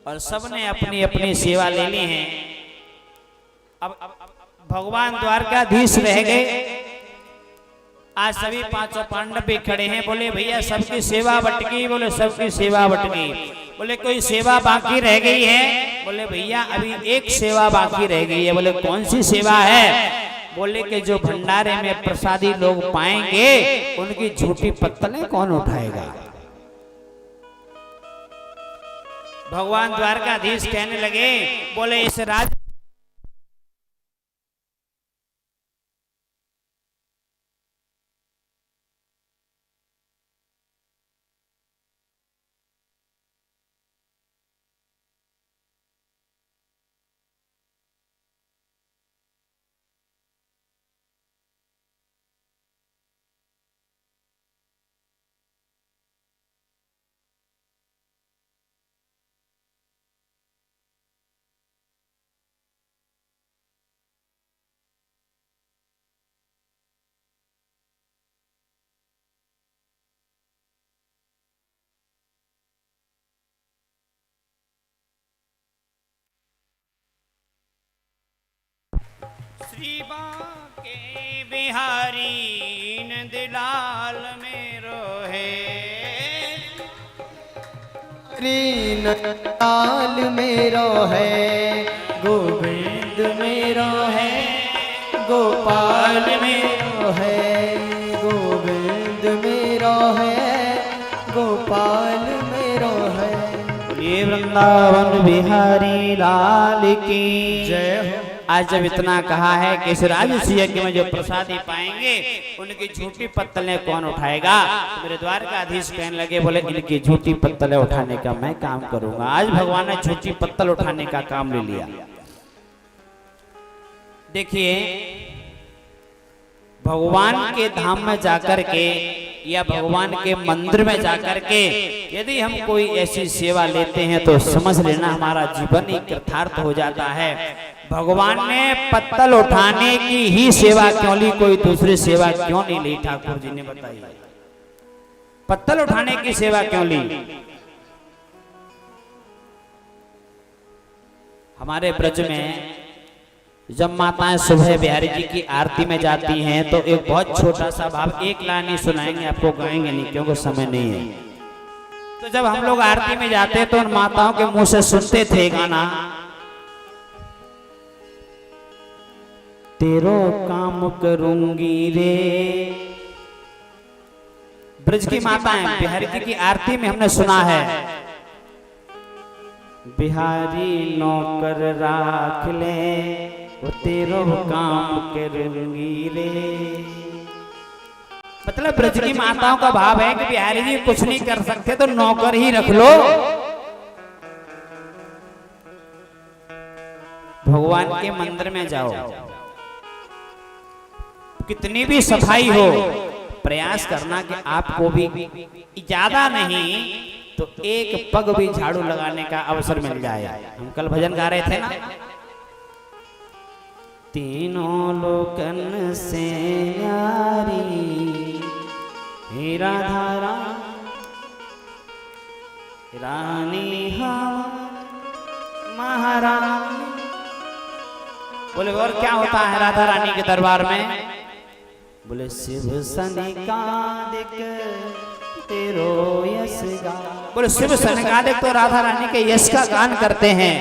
और सबने अपनी अपनी सेवा ले ली है। अब भगवान द्वारकाधीश रह गए। आज सभी पांचों पांडव भी खड़े हैं। बोले भैया सबकी सेवा बट गई। बोले सबकी सेवा बट गई। बोले कोई सेवा बाकी रह गई है। बोले भैया अभी एक सेवा बाकी रह गई है। बोले कौन सी सेवा है? बोले कि जो भंडारे में प्रसादी लोग पाएंगे उनकी झूठी पत्तलें कौन उठाएगा? भगवान द्वारकाधीश कहने लगे, बोले इस राज श्री बांके बिहारी नंदलाल मेरो है। नंदलाल मेरो है, गोविंद मेरो है, गोपाल मेरो है, गोविंद मेरो है, गोपाल मेरो है। ये वृंदावन बिहारी लाल की जय हो। आज जब इतना कहा है कि इस राजसूय यज्ञ में जो प्रसादी पाएंगे उनकी झूठी पत्तलें कौन उठाएगा? तो मेरे द्वारकाधीश कहने लगे, बोले इनकी झूठी पत्तलें उठाने का मैं काम करूंगा। आज भगवान ने झूठी पत्तल उठाने का काम ले लिया। देखिए भगवान के धाम में जाकर के या भगवान के मंदिर में जाकर के यदि हम कोई ऐसी सेवा लेते हैं तो समझ लेना हमारा जीवन ही कृतार्थ हो जाता है। भगवान ने पत्तल उठाने की ही सेवा क्यों ली, कोई दूसरी सेवा क्यों नहीं ली? ठाकुर जी ने बताई पत्तल उठाने की सेवा क्यों ली? हमारे ब्रज में जब माताएं सुबह बिहारी जी की आरती में जाती हैं तो एक बहुत छोटा सा भाव, एक लाइन नहीं सुनाएंगे आपको, गाएंगे नहीं क्योंकि समय नहीं है। तो जब हम लोग आरती में जाते तो उन माताओं के मुंह से सुनते थे गाना, तेरो काम करूंगी रे। ब्रज की माताएं बिहारी जी की आरती में हमने सुना है, बिहारी नौकर राख ले वो तेरो काम करूंगी रे। मतलब ब्रज की माताओं का भाव है कि बिहारी जी कुछ नहीं कर सकते तो नौकर ही रख लो। भगवान के मंदिर में जाओ, कितनी भी सफाई हो, प्रयास करना कि आपको भी ज्यादा नहीं तो एक पग भी झाड़ू लगाने का अवसर मिल जाए। हम कल भजन गा रहे थे ना, तीनों लोकन से न्यारी हे राधा रानी महारानी। बोले और क्या होता है राधा रानी के दरबार में? बोले शिव सनिकादिक तेरो यश गान। बोले शिव सनिकादिक तो राधा रानी के यश का गान करते हैं।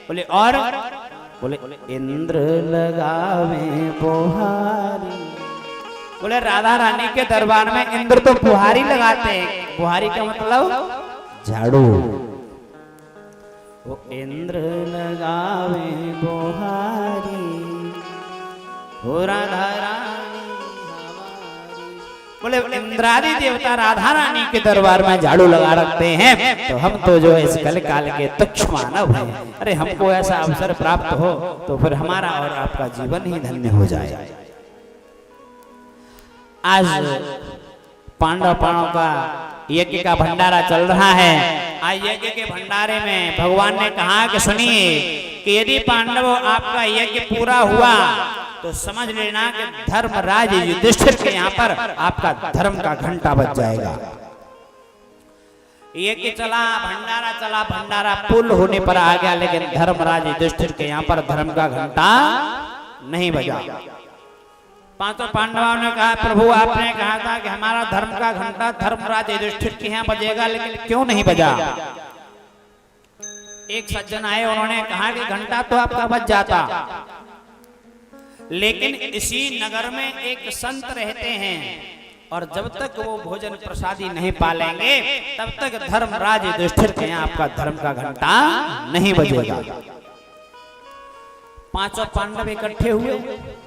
बोले और बोले इंद्र लगावे बुहारी। बोले राधा रानी के दरबार में इंद्र तो बुहारी लगाते हैं। बुहारी का मतलब झाड़ू। वो इंद्र लगावे बुहारी हो राधा रानी हमारी। बोले इंद्रादि देवता राधा रानी के दरबार में झाड़ू लगा रखते हैं, तो हम तो जो इस कल काल के तुच्छ मानव हैं, अरे हमको ऐसा अवसर प्राप्त हो तो फिर हमारा और आपका जीवन ही धन्य हो जाए। आज पांडव का यज्ञ का भंडारा चल रहा है। आज यज्ञ के भंडारे में भगवान ने कहा कि सुनिए कि यदि पांडव आपका यज्ञ पूरा हुआ तो समझ लेना कि धर्मराज युधिष्ठिर के यहाँ पर आपका धर्म का घंटा बज जाएगा। यज्ञ चला, भंडारा पूर्ण होने पर आ गया, लेकिन धर्मराज युधिष्ठिर के यहाँ पर धर्म का घंटा नहीं बजा। पांचों पांडवों ने कहा प्रभु आपने कहा था कि हमारा धर्म का घंटा धर्मराज युधिष्ठिर के यहाँ बजेगा, लेकिन क्यों नहीं बजा? एक सज्जन आए, उन्होंने कहा कि घंटा तो आपका बज जाता, लेकिन इसी नगर में एक संत रहते हैं और जब तक वो भोजन प्रसादी नहीं पालेंगे तब तक धर्मराज युधिष्ठिर के यहाँ आपका धर्म का घंटा नहीं बजेगा। पांचों पांडव इकट्ठे हुए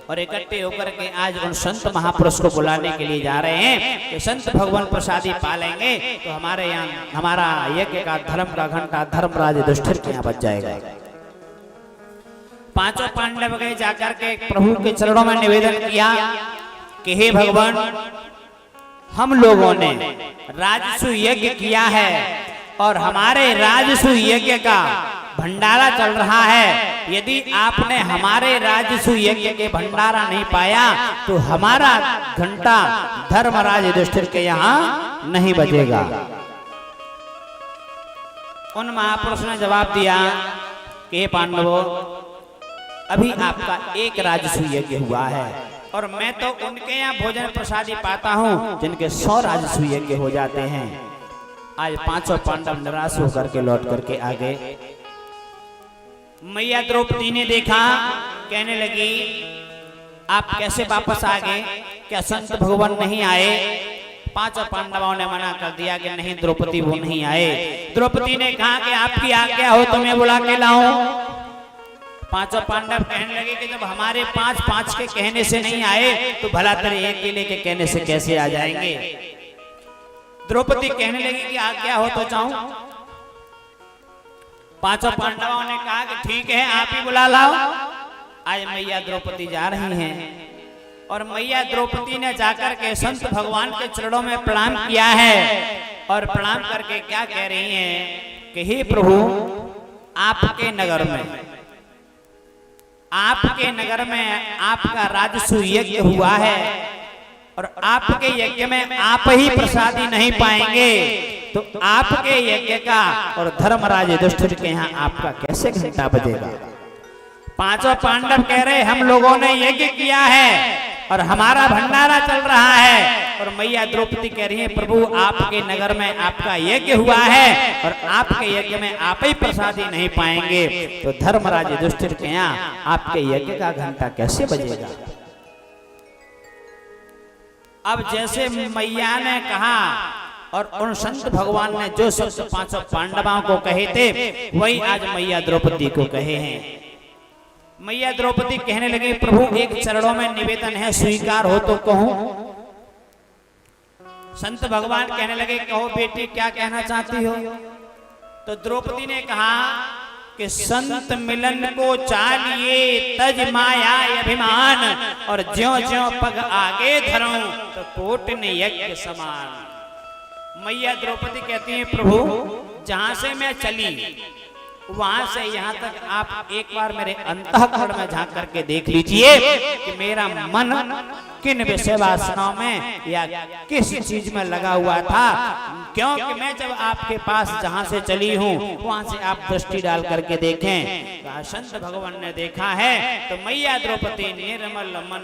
और इकट्ठे होकर के आज उन संत महापुरुष को बुलाने के लिए जा रहे हैं कि संत भगवान प्रसादी पालेंगे तो हमारे यहाँ हमारा यज्ञ का धर्म का घंटा धर्मराज युधिष्ठिर के यहाँ बज जाएगा। पांचों पांडव गए, जाकर के प्रभु के चरणों में निवेदन किया कि हे भगवान, हम लोगों ने राजसु यज्ञ किया है और हमारे राजसु यज्ञ का भंडारा चल रहा है। यदि आपने हमारे राजसु यज्ञ के भंडारा नहीं पाया तो हमारा घंटा धर्मराज युधिष्ठिर के यहाँ नहीं बजेगा। उन महापुरुष ने जवाब दिया कि हे पांडवों, अभी आपका एक राजसु यज्ञ हुआ है और मैं तो उनके यहाँ भोजन प्रसादी पाता हूँ जिनके 100 राजसु यज्ञ हो जाते हैं। आज पांचों पांडव निराश होकर के लौट करके आ गए। मैया द्रौपदी ने देखा, कहने लगी आप कैसे वापस आ गए? क्या संत भगवान नहीं आए? पांचों पांडवों ने मना कर दिया कि नहीं द्रौपदी, वो नहीं आए। द्रौपदी ने कहा कि आपकी आज्ञा हो तो मैं बुला के लाऊं। पांचों पांडव कहने लगे कि जब हमारे पांच के कहने से नहीं आए तो भला तेरे अकेले के कहने से कैसे आ जाएंगे? द्रौपदी कहने लगी कि आज्ञा हो तो जाऊं। पांचों पांडवों ने कहा कि ठीक है, आप ही बुला लाओ। आज मैया द्रौपदी जा रही हैं और मैया द्रौपदी ने जाकर के संत भगवान के चरणों में प्रणाम किया है और प्रणाम करके क्या कह रही हैं कि हे प्रभु, आपके नगर में आपका राजसु यज्ञ हुआ है और आपके यज्ञ में आप ही प्रसादी नहीं पाएंगे तो आपके यज्ञ का और धर्मराज युधिष्ठिर के यहाँ आपका कैसे घंटा बजेगा? पांचों पांडव कह रहे हम लोगों ने यज्ञ किया है और हमारा भंडारा चल रहा है और मैया द्रौपदी कह रही है प्रभु, आपके नगर में आपका यज्ञ हुआ है और आपके यज्ञ में आप ही प्रसादी नहीं पाएंगे तो धर्मराज युधिष्ठिर के यहाँ आपके यज्ञ का घंटा कैसे बजेगा? अब जैसे मैया ने कहा और उन संत भगवान ने जो शब्द पांचों पांडवों को कहे थे वही आज मैया द्रौपदी को कहे हैं। मैया द्रौपदी कहने लगी प्रभु, एक चरणों में निवेदन है, स्वीकार हो तो कहूं। संत भगवान कहने लगे कहो बेटी, क्या कहना चाहती हो? तो द्रौपदी ने कहा कि संत मिलन को चालिए तज माया अभिमान, और ज्यों ज्यों पग आगे धरूं तो कोट ने यज्ञ समान। मैया द्रौपदी कहती है प्रभु जहां से मैं चली वहां से यहाँ तक आप एक बार मेरे अंतःकरण में झांक करके देख लीजिए कि मेरा मन किन विषय वासनाओं में या किस चीज में लगा हुआ था, क्योंकि मैं जब आपके पास जहां से चली हूँ वहां से आप दृष्टि डाल करके देखें। संत भगवान ने देखा है तो मैया द्रौपदी निर्मल मन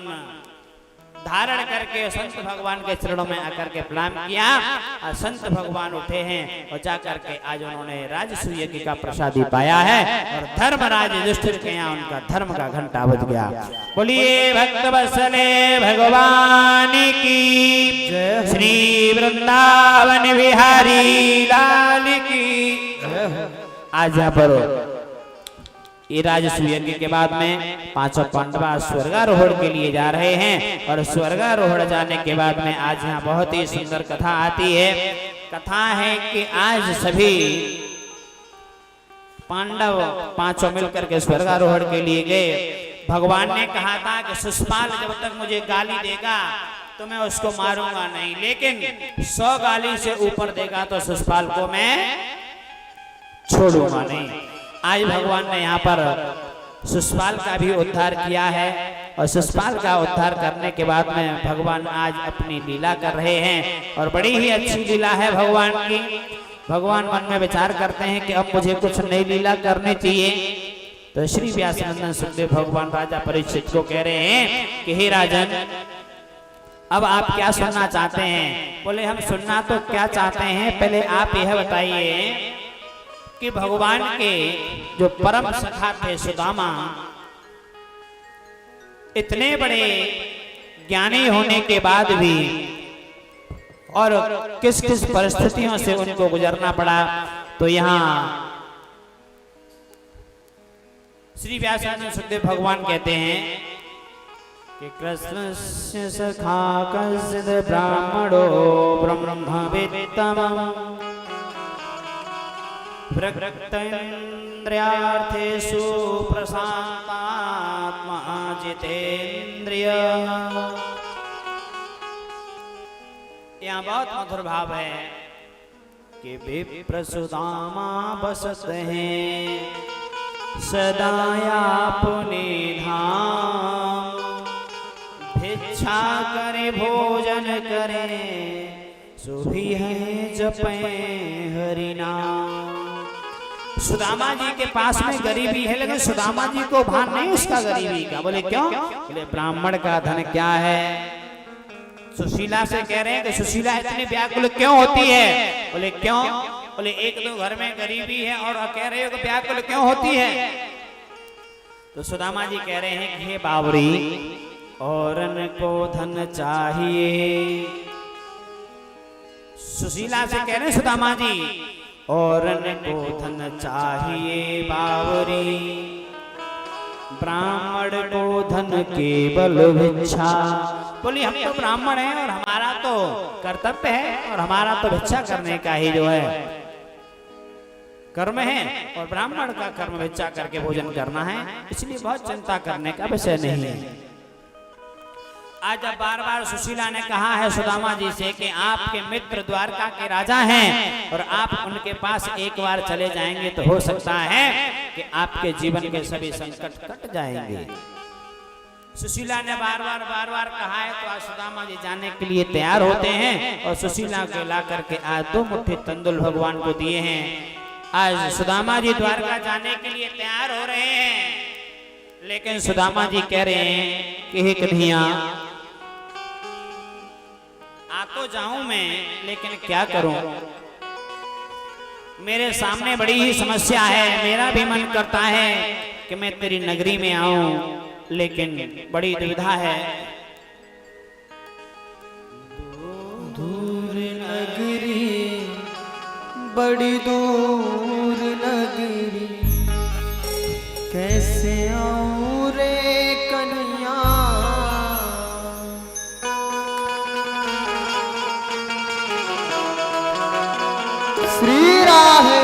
धारण करके संत भगवान के चरणों में आकर के प्रणाम किया, और संत भगवान उठे हैं और जाकर के आज उन्होंने राजसूय यज्ञ का प्रसादी पाया है, और धर्मराज युधिष्ठिर के यहाँ उनका धर्म का घंटा बज गया। बोलिए भक्त वत्सले भगवान की, श्री वृंदावन बिहारी लाल की। आज यहाँ पर ये राजसूय यज्ञ के बाद में पांचों पांडव स्वर्गारोहण के लिए जा रहे हैं, और स्वर्गारोहण जाने के बाद में आज यहाँ बहुत ही सुंदर कथा आती है। कथा है कि आज सभी पांडव पांचों मिलकर के स्वर्गारोहण के लिए गए। भगवान ने कहा था कि शिशुपाल जब तक मुझे गाली देगा तो मैं उसको मारूंगा नहीं, लेकिन 100 गाली से ऊपर देगा तो शिशुपाल को मैं छोड़ूंगा नहीं। आज भगवान ने यहाँ पर शिशुपाल का भी उद्धार किया है, और शिशुपाल का उद्धार करने के बाद में भगवान आज अपनी लीला कर रहे हैं, और बड़ी ही अच्छी लीला है भगवान की। भगवान मन में विचार करते हैं कि अब मुझे कुछ नई लीला करनी चाहिए, तो श्री व्यासनंदन सुखदेव भगवान राजा परीक्षित को कह रहे हैं कि हे राजन अब आप क्या सुनना चाहते हैं। बोले हम सुनना तो क्या चाहते हैं, पहले आप यह बताइए कि भगवान के जो परम सखा थे सुदामा, इतने बड़े ज्ञानी होने के बाद भी और किस किस परिस्थितियों से उनको गुजरना पड़ा। तो यहाँ श्री व्यासानंद सुखदेव भगवान कहते हैं कि कृष्णस्य सखा कश्चिद ब्राह्मणो ब्रह्मवित्तमम् प्रकृतेन्द्रियार्थेषु प्रशान्तात्मा जितेन्द्रिय। यहाँ बहुत मधुर भाव है कि विप्र सुदामा बसत हैं सदा अपने धाम, भिक्षा करे भोजन करे सुभी है जपे हरि नाम। सुदामा जी के पास में गरीबी है, लेकिन सुदामा जी को भान नहीं उसका गरीबी का। बोले क्यों? बोले ब्राह्मण का धन क्या है। सुशीला से कह रहे हैं कि सुशीला इतनी व्याकुल क्यों होती है। बोले क्यों? बोले एक दो घर में गरीबी है और कह रहे हो कि व्याकुल क्यों होती है। तो सुदामा जी कह रहे हैं कि हे बावरी, औरन को धन चाहिए। सुशीला से कह रहे हैं सुदामा जी, औरन को धन चाहिए बावरी, ब्राह्मण को धन केवल भिक्षा। बोली हम तो ब्राह्मण हैं और हमारा तो कर्तव्य है और हमारा तो भिक्षा करने का ही जो है कर्म है, और ब्राह्मण का कर्म भिक्षा करके भोजन करना है, इसलिए बहुत चिंता करने का विषय नहीं है। आज जब बार बार सुशीला ने कहा है सुदामा जी से कि आपके मित्र द्वारका के राजा हैं और आप उनके पास एक बार चले जाएंगे तो हो सकता है कि आपके जीवन के सभी संकट कट जाएंगे। सुशीला ने बार बार कहा है, तो आज सुदामा जी जाने के लिए तैयार होते हैं और सुशीला को ला करके आज 2 मुट्ठी तंदुल भगवान को दिए हैं। आज सुदामा जी द्वारका जाने के लिए तैयार हो रहे हैं, लेकिन सुदामा जी कह रहे हैं कि हे कन्हैया, आ तो जाऊं मैं, लेकिन क्या करूं, मेरे सामने बड़ी ही समस्या है। मेरा भी मन करता है कि मैं तेरी नगरी में आऊं, लेकिन बड़ी दुविधा है। दूर नगरी, बड़ी दूर नगरी, कैसे आऊं रे कन्हैया। श्री राहे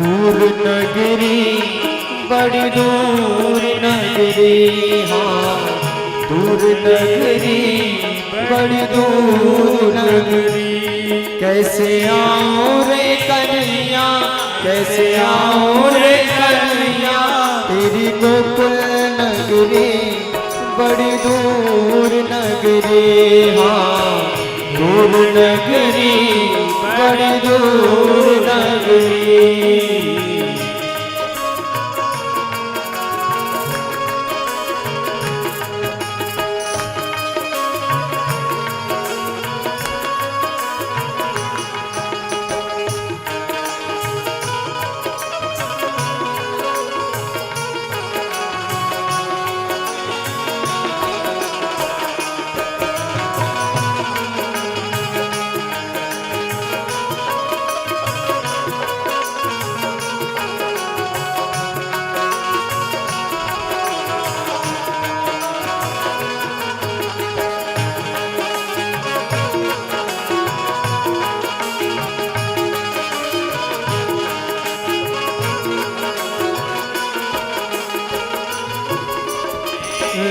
दूर नगरी बड़ी दूर नगरी, हाँ दूर नगरी बड़ी दूर नगरी। कैसे आऊं रे कन्हैया, कैसे आऊं रे कन्हैया, तेरी गोकुल नगरी बड़ी दूर नगरी, हाँ दूर नगरी बड़ी दूर नगरी।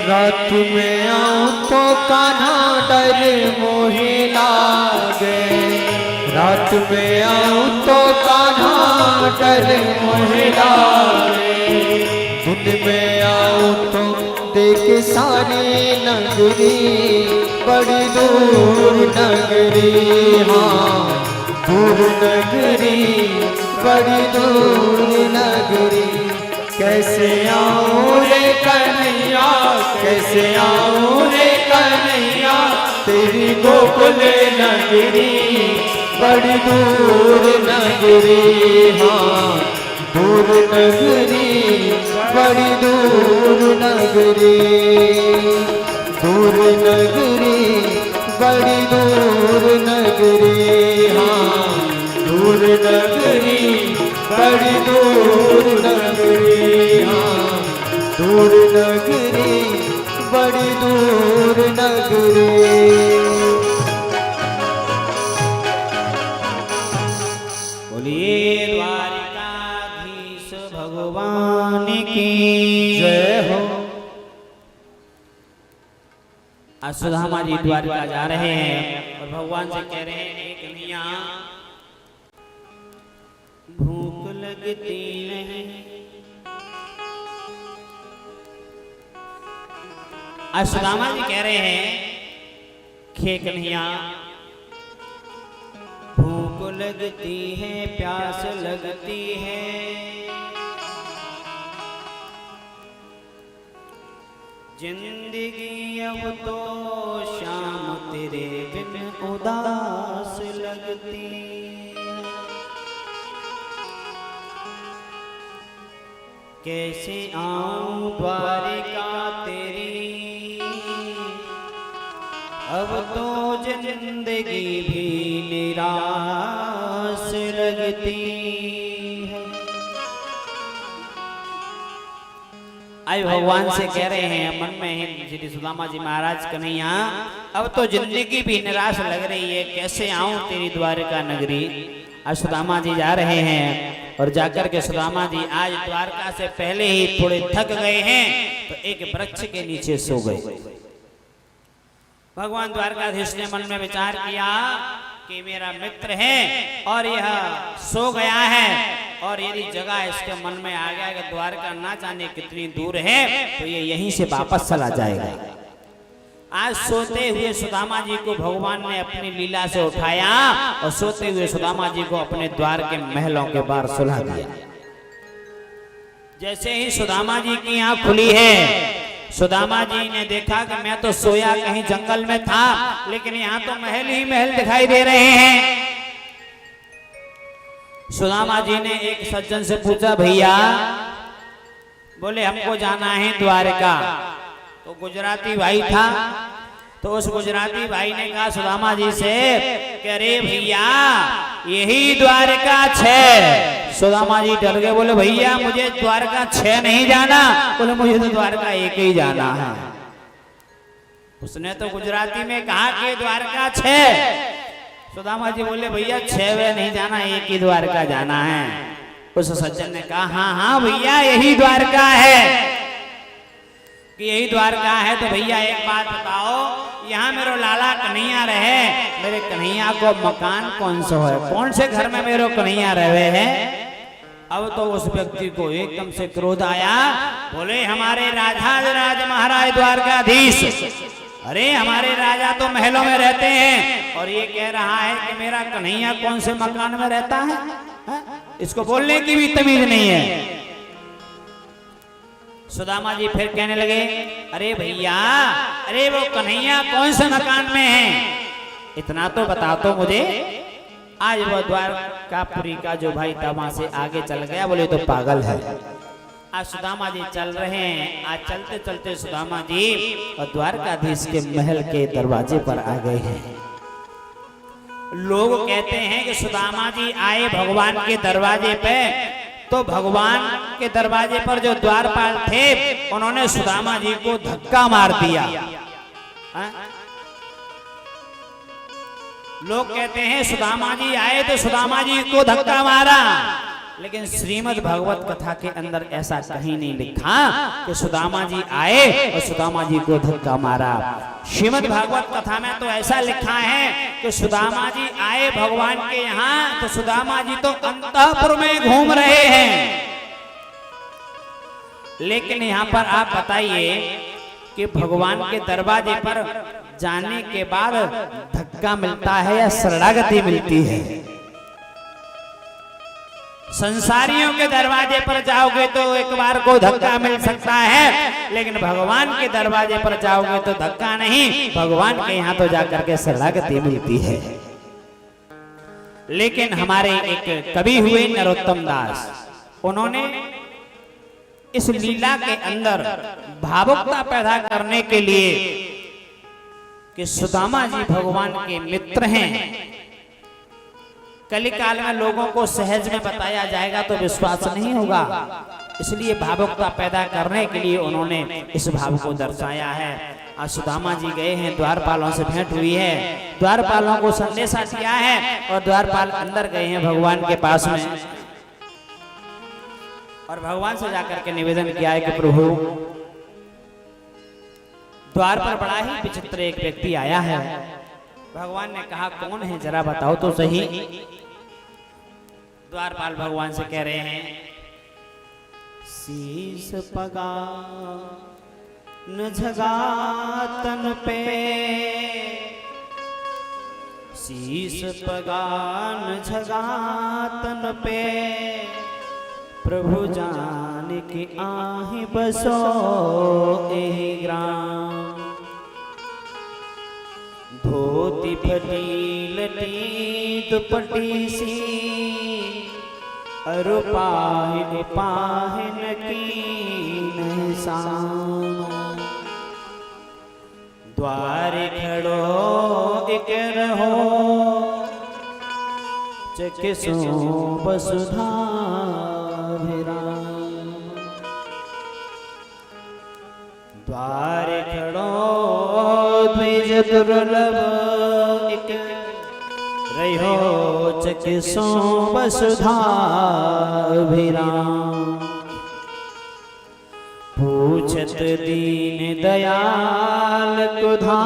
रात में आऊं तो कान्हा डर मोहे लागे, रात में आऊं तो कान्हा डर मोहे लागे। दिन में आऊं तो देख सारी नगरी बड़ी दूर नगरी, हाँ दूर नगरी बड़ी दूर नगरी। कैसे आऊं रे कन्हैया, कैसे आऊं रे कन्हैया, तेरी गोकुल नगरी बड़ी दूर नगरी, हाँ दूर नगरी बड़ी दूर नगरी। दूर नगरी बड़ी दूर नगरी, हाँ दूर नगरी बड़ी दूर नगरी, हाँ दूर नगरी बड़ी दूर नगरी। बोलिए द्वारिकाधीश भगवान की जय हो। आज सुदामा जी द्वारिका जा रहे हैं और भगवान से कह रहे हैं एक कन्हैया भूख लगती नहीं। आज सुदामा जी कह रहे हैं खे कन्हैया भूख लगती है, प्यास लगती है, जिंदगी अब तो शाम तेरे बिन उदास लगती है। कैसे आऊं द्वारिका तेरी, अब तो जिंदगी भी निराश लगती है। आज भगवान से कह रहे हैं मन में श्री सुदामा जी महाराज कन्हैया अब तो जिंदगी भी निराश लग रही है, कैसे आऊं तेरी द्वारका नगरी। आज सुदामा जी जा रहे हैं और जाकर के सुदामा जी आज द्वारका से पहले ही थोड़े थक गए हैं तो एक वृक्ष के नीचे सो गए। भगवान द्वारकाधीश ने मन में विचार किया कि मेरा मित्र है और यह सो गया है और यदि जगह इसके मन में आ गया कि द्वारका ना जाने कितनी दूर है तो ये यहीं से वापस चला जाएगा। आज सोते हुए सुदामा जी को भगवान ने अपनी लीला से उठाया और सोते हुए सुदामा जी को अपने द्वार के महलों के बाहर सुला दिया। जैसे ही सुदामा जी की आंख खुली है, सुदामा जी ने देखा कि मैं तो सोया कहीं जंगल में था, लेकिन यहाँ तो महल ही महल दिखाई दे रहे हैं। सुदामा जी ने एक सज्जन से पूछा, भैया बोले हमको जाना है द्वारका। तो गुजराती भाई था, तो उस गुजराती भाई ने कहा सुदामा जी से कि अरे भैया यही द्वारका 6। सुदामा जी डर गए, बोले भैया मुझे द्वारका 6 नहीं जाना, बोले मुझे तो द्वारका 1 ही जाना है। उसने तो गुजराती में कहा कि द्वारका 6। सुदामा जी बोले भैया 6 वे नहीं जाना, 1 ही द्वारका जाना है। उस सज्जन ने कहा हाँ हाँ भैया यही द्वारका है। कि यही द्वारका है तो भैया एक बात बताओ, यहाँ मेरे लाला कन्हैया रहे, मेरे कन्हैया को मकान कौन सा है, कौन से घर में मेरे कन्हैया रहे हैं। अब तो उस व्यक्ति को एकदम से क्रोध आया, बोले हमारे राज महाराज द्वारकाधीश, अरे हमारे राजा तो महलों में रहते हैं और ये कह रहा है कि मेरा कन्हैया कौन से मकान में रहता है, इसको बोलने की भी तमीज नहीं है। सुदामा जी फिर कहने लगे, अरे भैया, अरे वो कन्हैया कौन से मकान में है, इतना तो बता तो मुझे। आज वो द्वारकापुरी का जो भाई था वहां से आगे चल गया, बोले तो पागल है। आज सुदामा जी चल रहे हैं, आज चलते चलते सुदामा जी और द्वारकाधीश के महल के दरवाजे पर आ गए हैं। लोग कहते हैं कि सुदामा जी आए भगवान के दरवाजे पे, तो भगवान के दरवाजे पर जो द्वारपाल थे उन्होंने सुदामा जी को धक्का मार दिया। लोग कहते हैं सुदामा जी आए तो सुदामा जी को धक्का मारा, लेकिन श्रीमद् भागवत कथा के अंदर ऐसा कहीं नहीं लिखा कि सुदामा जी आए और सुदामा जी को धक्का मारा। श्रीमद् भागवत कथा में तो ऐसा लिखा है कि सुदामा जी आए भगवान के यहाँ, तो सुदामा जी तो अंतःपुर में घूम रहे हैं। लेकिन यहाँ पर आप बताइए कि भगवान के दरवाजे पर जाने के बाद धक्का मिलता है या शरणागति मिलती है। संसारियों के दरवाजे पर जाओगे तो एक बार को धक्का मिल सकता है, लेकिन भगवान के दरवाजे पर जाओगे तो धक्का नहीं, भगवान के यहाँ तो जाकर के शरणागति मिलती है। लेकिन हमारे एक कवि हुए नरोत्तम दास, उन्होंने इस लीला के अंदर भावुकता पैदा करने के लिए कि सुदामा जी भगवान के मित्र हैं, कलिकाल में लोगों को सहज में बताया जाएगा तो विश्वास नहीं होगा, इसलिए भावुकता पैदा करने के लिए उन्होंने इस भाव को दर्शाया है। आज सुदामा जी गए हैं, द्वारपालों से भेंट हुई है, द्वारपालों को संदेशा दिया है और द्वारपाल अंदर गए हैं भगवान के पास में और भगवान से जाकर के निवेदन किया है कि प्रभु द्वार पर बड़ा ही विचित्र एक व्यक्ति आया है। भगवान ने कहा कौन है जरा बताओ तो सही। द्वारपाल भगवान से कह रहे हैं, शीश पगा न झगा तन पे, शीश पगा न झगा तन पे, प्रभु जान की आहि बसो एहि ग्राम, धोती फटी लटी दुपट्टी सी, अरु पाहिन पाहिन कीन साम, द्वारे खड़ो एक रहो, चकिसो वसुधा द्वारे खड़ो द्विज दुर्लभ, एक रहो चकिसो वसुधा भिराम, पूछत दीन दयाल कुधा,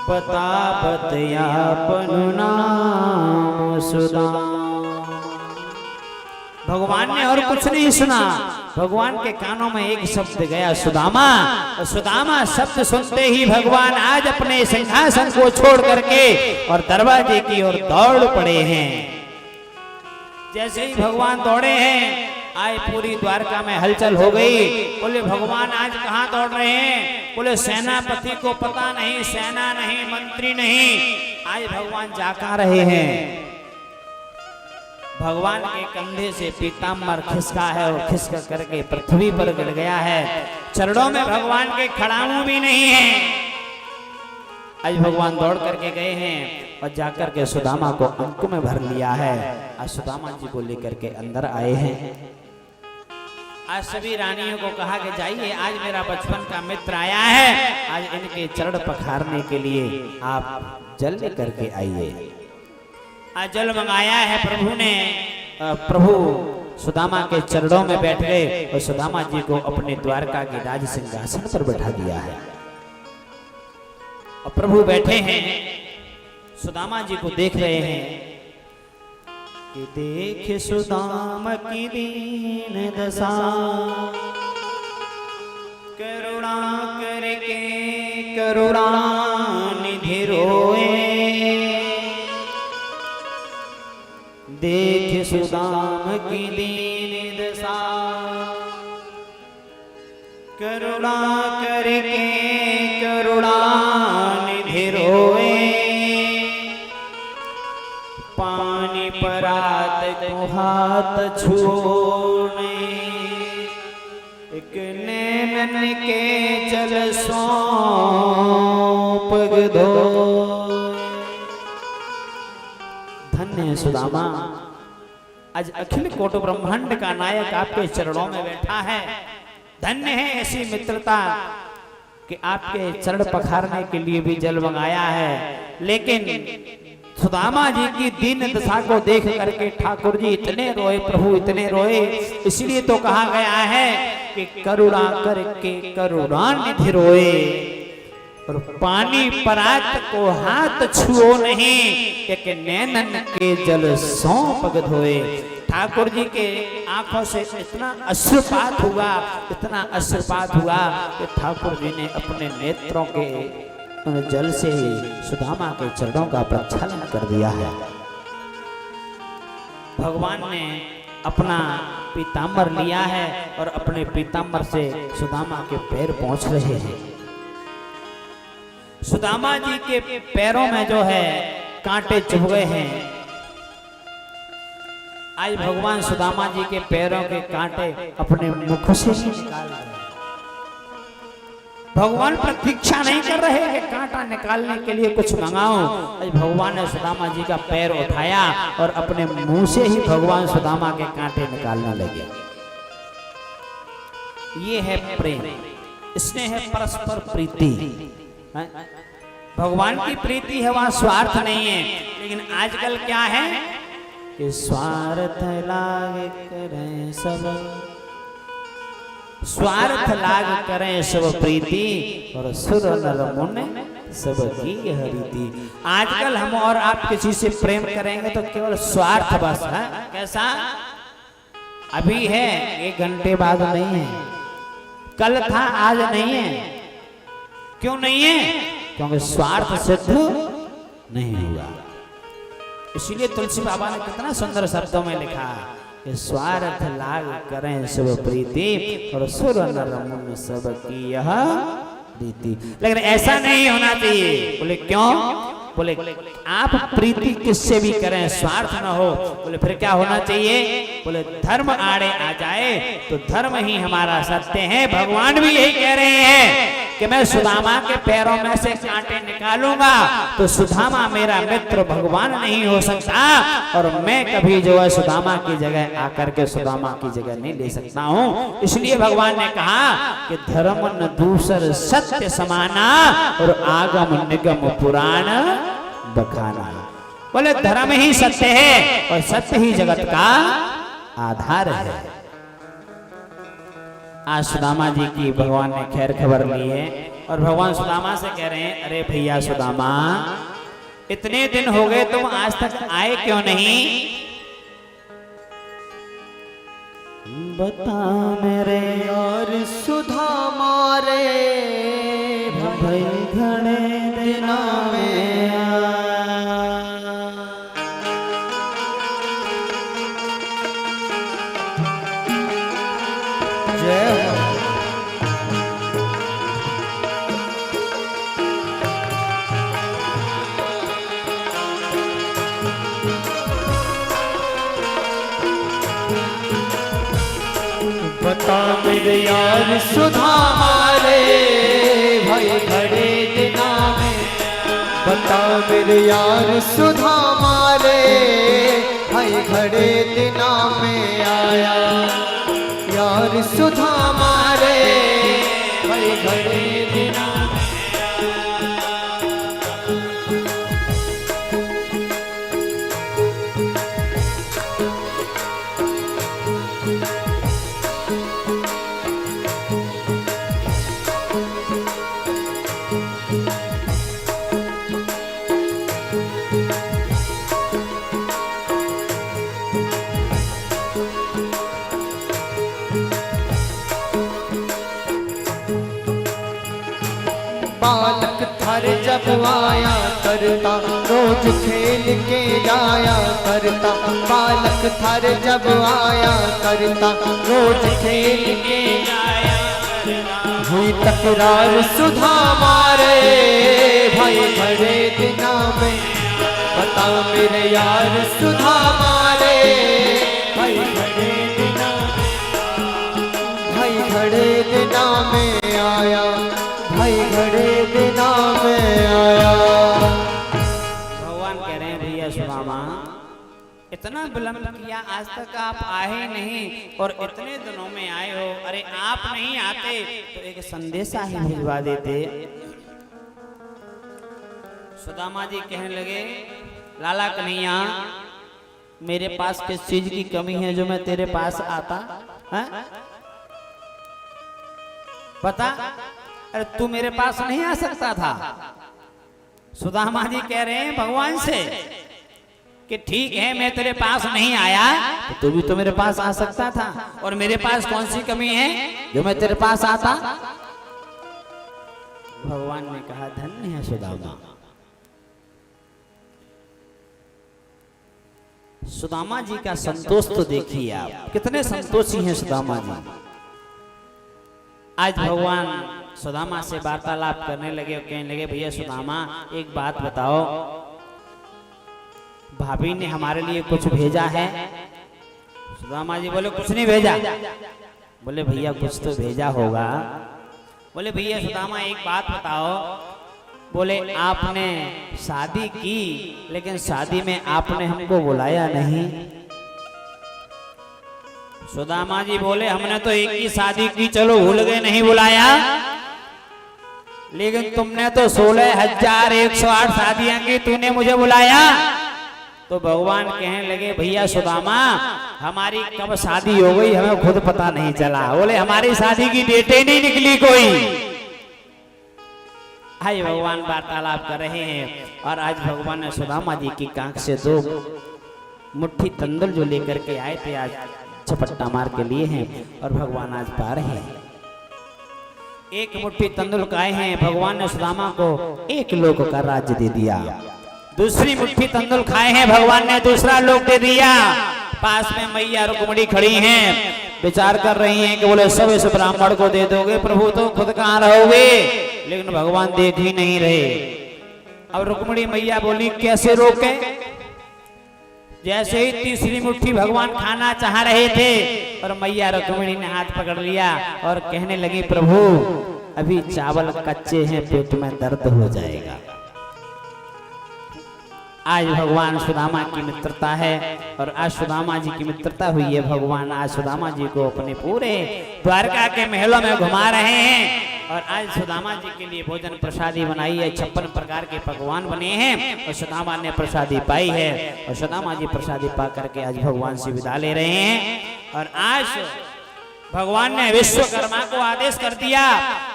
बता बतयापन नाम सुदाम। भगवान ने और कुछ नहीं सुना, भगवान के कानों में एक शब्द गया सुदामा, और सुदामा शब्द सुनते ही भगवान आज अपने सिंहासन को छोड़ करके और दरवाजे की ओर दौड़ पड़े हैं। जैसे ही भगवान दौड़े हैं, आज पूरी द्वारका में हलचल हो गई। बोले भगवान आज कहाँ दौड़ रहे हैं? बोले सेनापति को पता नहीं, सेना नहीं, मंत्री नहीं, आज भगवान जा कहाँ रहे हैं। भगवान के कंधे से पीताम्बर खिसका है और खिसक करके पृथ्वी पर गिर गया है। चरणों में भगवान के खड़ाऊ भी नहीं है। आज भगवान दौड़ करके गए हैं और जाकर के सुदामा को अंक में भर लिया है। आज सुदामा जी को लेकर के अंदर आए हैं। आज सभी रानियों को कहा कि जाइए, आज मेरा बचपन का मित्र आया है, आज इनके चरण पखारने के लिए आप जल लेकर के आइए। आज जल मंगाया है प्रभु ने प्रभु सुदामा के चरणों में बैठ गए और सुदामा जी को अपने द्वारका के राज सिंहासन पर बैठा दिया है। और प्रभु बैठे हैं, सुदामा जी को देख रहे हैं कि देख सुदामा की दीन दशा, करुणा करके करुणा निधि रोए। देख सुदाम की दीन दशा, करुणा करके करुणा निधि रोए। पानी परात को हाथ छूने, एक नैनन के जल सौंप दो। धन्य सुदामा, आज अखिल कोट ब्रह्मांड का नायक आपके चरणों में बैठा है। धन्य है ऐसी मित्रता कि आपके चरण पखारने के लिए भी जल मंगाया है। लेकिन सुदामा जी की दीन दशा को देख करके ठाकुर जी इतने रोए, प्रभु इतने रोए। इसलिए तो कहा गया है कि करुणा करके करुणा निधि रोए, और पानी परात को हाथ छुओ नहीं, एक नैनन के जल सौंप धोए। ठाकुर जी के आंखों से इतना अश्रुपात हुआ, इतना अश्रुपात हुआ कि ठाकुर जी ने अपने नेत्रों के उन जल से ही सुदामा के चरणों का प्रक्षालन कर दिया है। भगवान ने अपना पीताम्बर लिया है और अपने पीताम्बर से सुदामा के पैर पहुंच रहे हैं। सुदामा जी के पैरों में जो है कांटे चुभ गए हैं। आज भगवान सुदामा जी के पैरों के कांटे अपने मुख से ही निकाल रहे हैं। भगवान प्रतीक्षा नहीं कर रहे कि कांटा निकालने के लिए कुछ मंगाओ। आज भगवान ने सुदामा जी का पैर उठाया और अपने मुंह से ही भगवान सुदामा के कांटे निकालने लगे। ये है प्रेम, इसमें है परस्पर प्रीति। भगवान की प्रीति है, वहां स्वार्थ नहीं है। लेकिन आजकल क्या है कि स्वार्थ लाग करें सब, स्वार्थ लाग करें सब प्रीति, और सुर नर मुनि सब की हरिति। आजकल हम और आप किसी से प्रेम करेंगे तो केवल स्वार्थ बस है। कैसा? अभी है, 1 घंटे बाद नहीं है, कल था आज नहीं है। क्यों नहीं है? क्योंकि स्वार्थ सिद्ध नहीं हुआ। इसीलिए तुलसी बाबा ने कितना सुंदर शब्दों में लिखा कि स्वार्थ लाग करें सब प्रीति, और सुर नर मुनि सब की यह रीति। लेकिन ऐसा नहीं होना चाहिए। बोले क्यों? बोले आप प्रीति किससे भी करें, स्वार्थ न हो। बोले फिर क्या होना चाहिए? बोले धर्म आड़े आ जाए तो धर्म ही हमारा सत्य है। भगवान भी यही कह रहे हैं कि मैं सुदामा के पैरों में से कांटे निकालूंगा तो सुदामा मेरा मित्र भगवान नहीं हो सकता, और मैं कभी जो है सुदामा की जगह आकर के सुदामा की जगह नहीं ले सकता हूँ। इसलिए भगवान ने कहा कि धर्म न दूसर सत्य समाना, और आगम निगम पुराण बखाना। बोले धर्म ही सत्य है और सत्य ही जगत का आधार है। आज सुदामा जी की भगवान ने खैर खबर ली है, और भगवान सुदामा से कह रहे हैं, अरे भैया सुदामा, इतने दिन हो गए तुम आज तक आए क्यों नहीं? बता मेरे यार सुदामा रे, भाई घणे दिना में जय हो। बता मेरे यार सुदामा रे, भाई घड़े दिना में। बता मेरे यार सुदामा रे, भाई घड़े दिना में आया। यार सुदामा रे, भाई घड़े दिना जब आया करता, रोज खेल के जाया करता। बालक थर जब आया करता, रोज खेल के जाया करता। हुई तकरार सुधा मारे, भाई बड़े दिना में बता मेरे यार सुधा मारे। भाई बड़े दिना, भाई बड़े दिना में आया, भाई बड़े दिना में आया। भगवान कह रहे हैं भैया सुदामा, इतना विलंब किया, आज तक आप आए नहीं और इतने दिनों में आए हो। अरे आप नहीं आते तो एक संदेशा ही भिजवा देते। सुदामा जी कहने लगे, लाला कन्हैया, मेरे पास किस चीज की कमी है जो मैं तेरे पास आता है? पता? अरे तू मेरे पास नहीं आ सकता था। सुदामा जी कह रहे हैं भगवान से कि ठीक है मैं तेरे पास नहीं आया तो तू भी तो मेरे पास आ सकता था, और मेरे पास कौन सी कमी है जो मैं तेरे पास आता? भगवान ने कहा, धन्य है सुदामा। सुदामा जी का संतोष तो देखिए आप, कितने संतोषी हैं सुदामा जी। आज भगवान सुदामा से वार्तालाप करने लगे और कहने लगे, भैया सुदामा एक बात बताओ, भाभी ने हमारे लिए कुछ भेजा है? सुदामा जी बोले, कुछ नहीं भेजा। बोले, भैया कुछ तो भेजा होगा। बोले, भैया सुदामा एक बात बताओ। बोले, आपने शादी की लेकिन शादी में आपने हमको बुलाया नहीं। सुदामा जी बोले, हमने तो एक ही शादी की, चलो भूल गए, नहीं बुलाया, लेकिन तुमने तो 16,108 शादियां की, तूने मुझे बुलाया। तो भगवान कहने लगे, भैया सुदामा, हमारी कब शादी हो गई हमें खुद पता नहीं चला। बोले, हमारी शादी की डेटें नहीं निकली कोई। आज भगवान वार्तालाप कर रहे हैं और आज भगवान ने सुदामा जी की कांख से 2 मुट्ठी तंदुल जो लेकर के आए थे, आज झपट्टा मार के लिए हैं और भगवान आज पा रहे हैं। 1 मुट्ठी तंदुल खाए हैं, भगवान ने सुदामा को 1 लोक का राज्य दे दिया। दूसरी मुट्ठी तंदुल खाए हैं, भगवान ने दूसरा लोक दे दिया। पास में मैया रुक्मिणी खड़ी हैं, विचार कर रही हैं कि बोले सब इस ब्राह्मण को दे दोगे प्रभु तो खुद कहाँ रहोगे, लेकिन भगवान देख ही नहीं रहे। अब रुक्मिणी मैया बोली, कैसे रोके? जैसे ही तीसरी मुट्ठी भगवान खाना चाह रहे थे और मैया रुक्मिणी ने हाथ पकड़ लिया और कहने लगी, प्रभु अभी चावल कच्चे हैं, पेट में दर्द हो जाएगा। आज भगवान सुदामा की मित्रता है और आज सुदामा जी की मित्रता हुई है। भगवान आज सुदामा जी को अपने पूरे द्वारका के महलों में घुमा रहे हैं और आज सुदामा जी के लिए भोजन प्रसादी बनाई है। 56 प्रकार के पकवान बने हैं और सुदामा ने प्रसादी पाई है और सुदामा जी प्रसादी पा करके आज भगवान से विदा ले रहे हैं। और आज भगवान ने विश्वकर्मा को आदेश कर दिया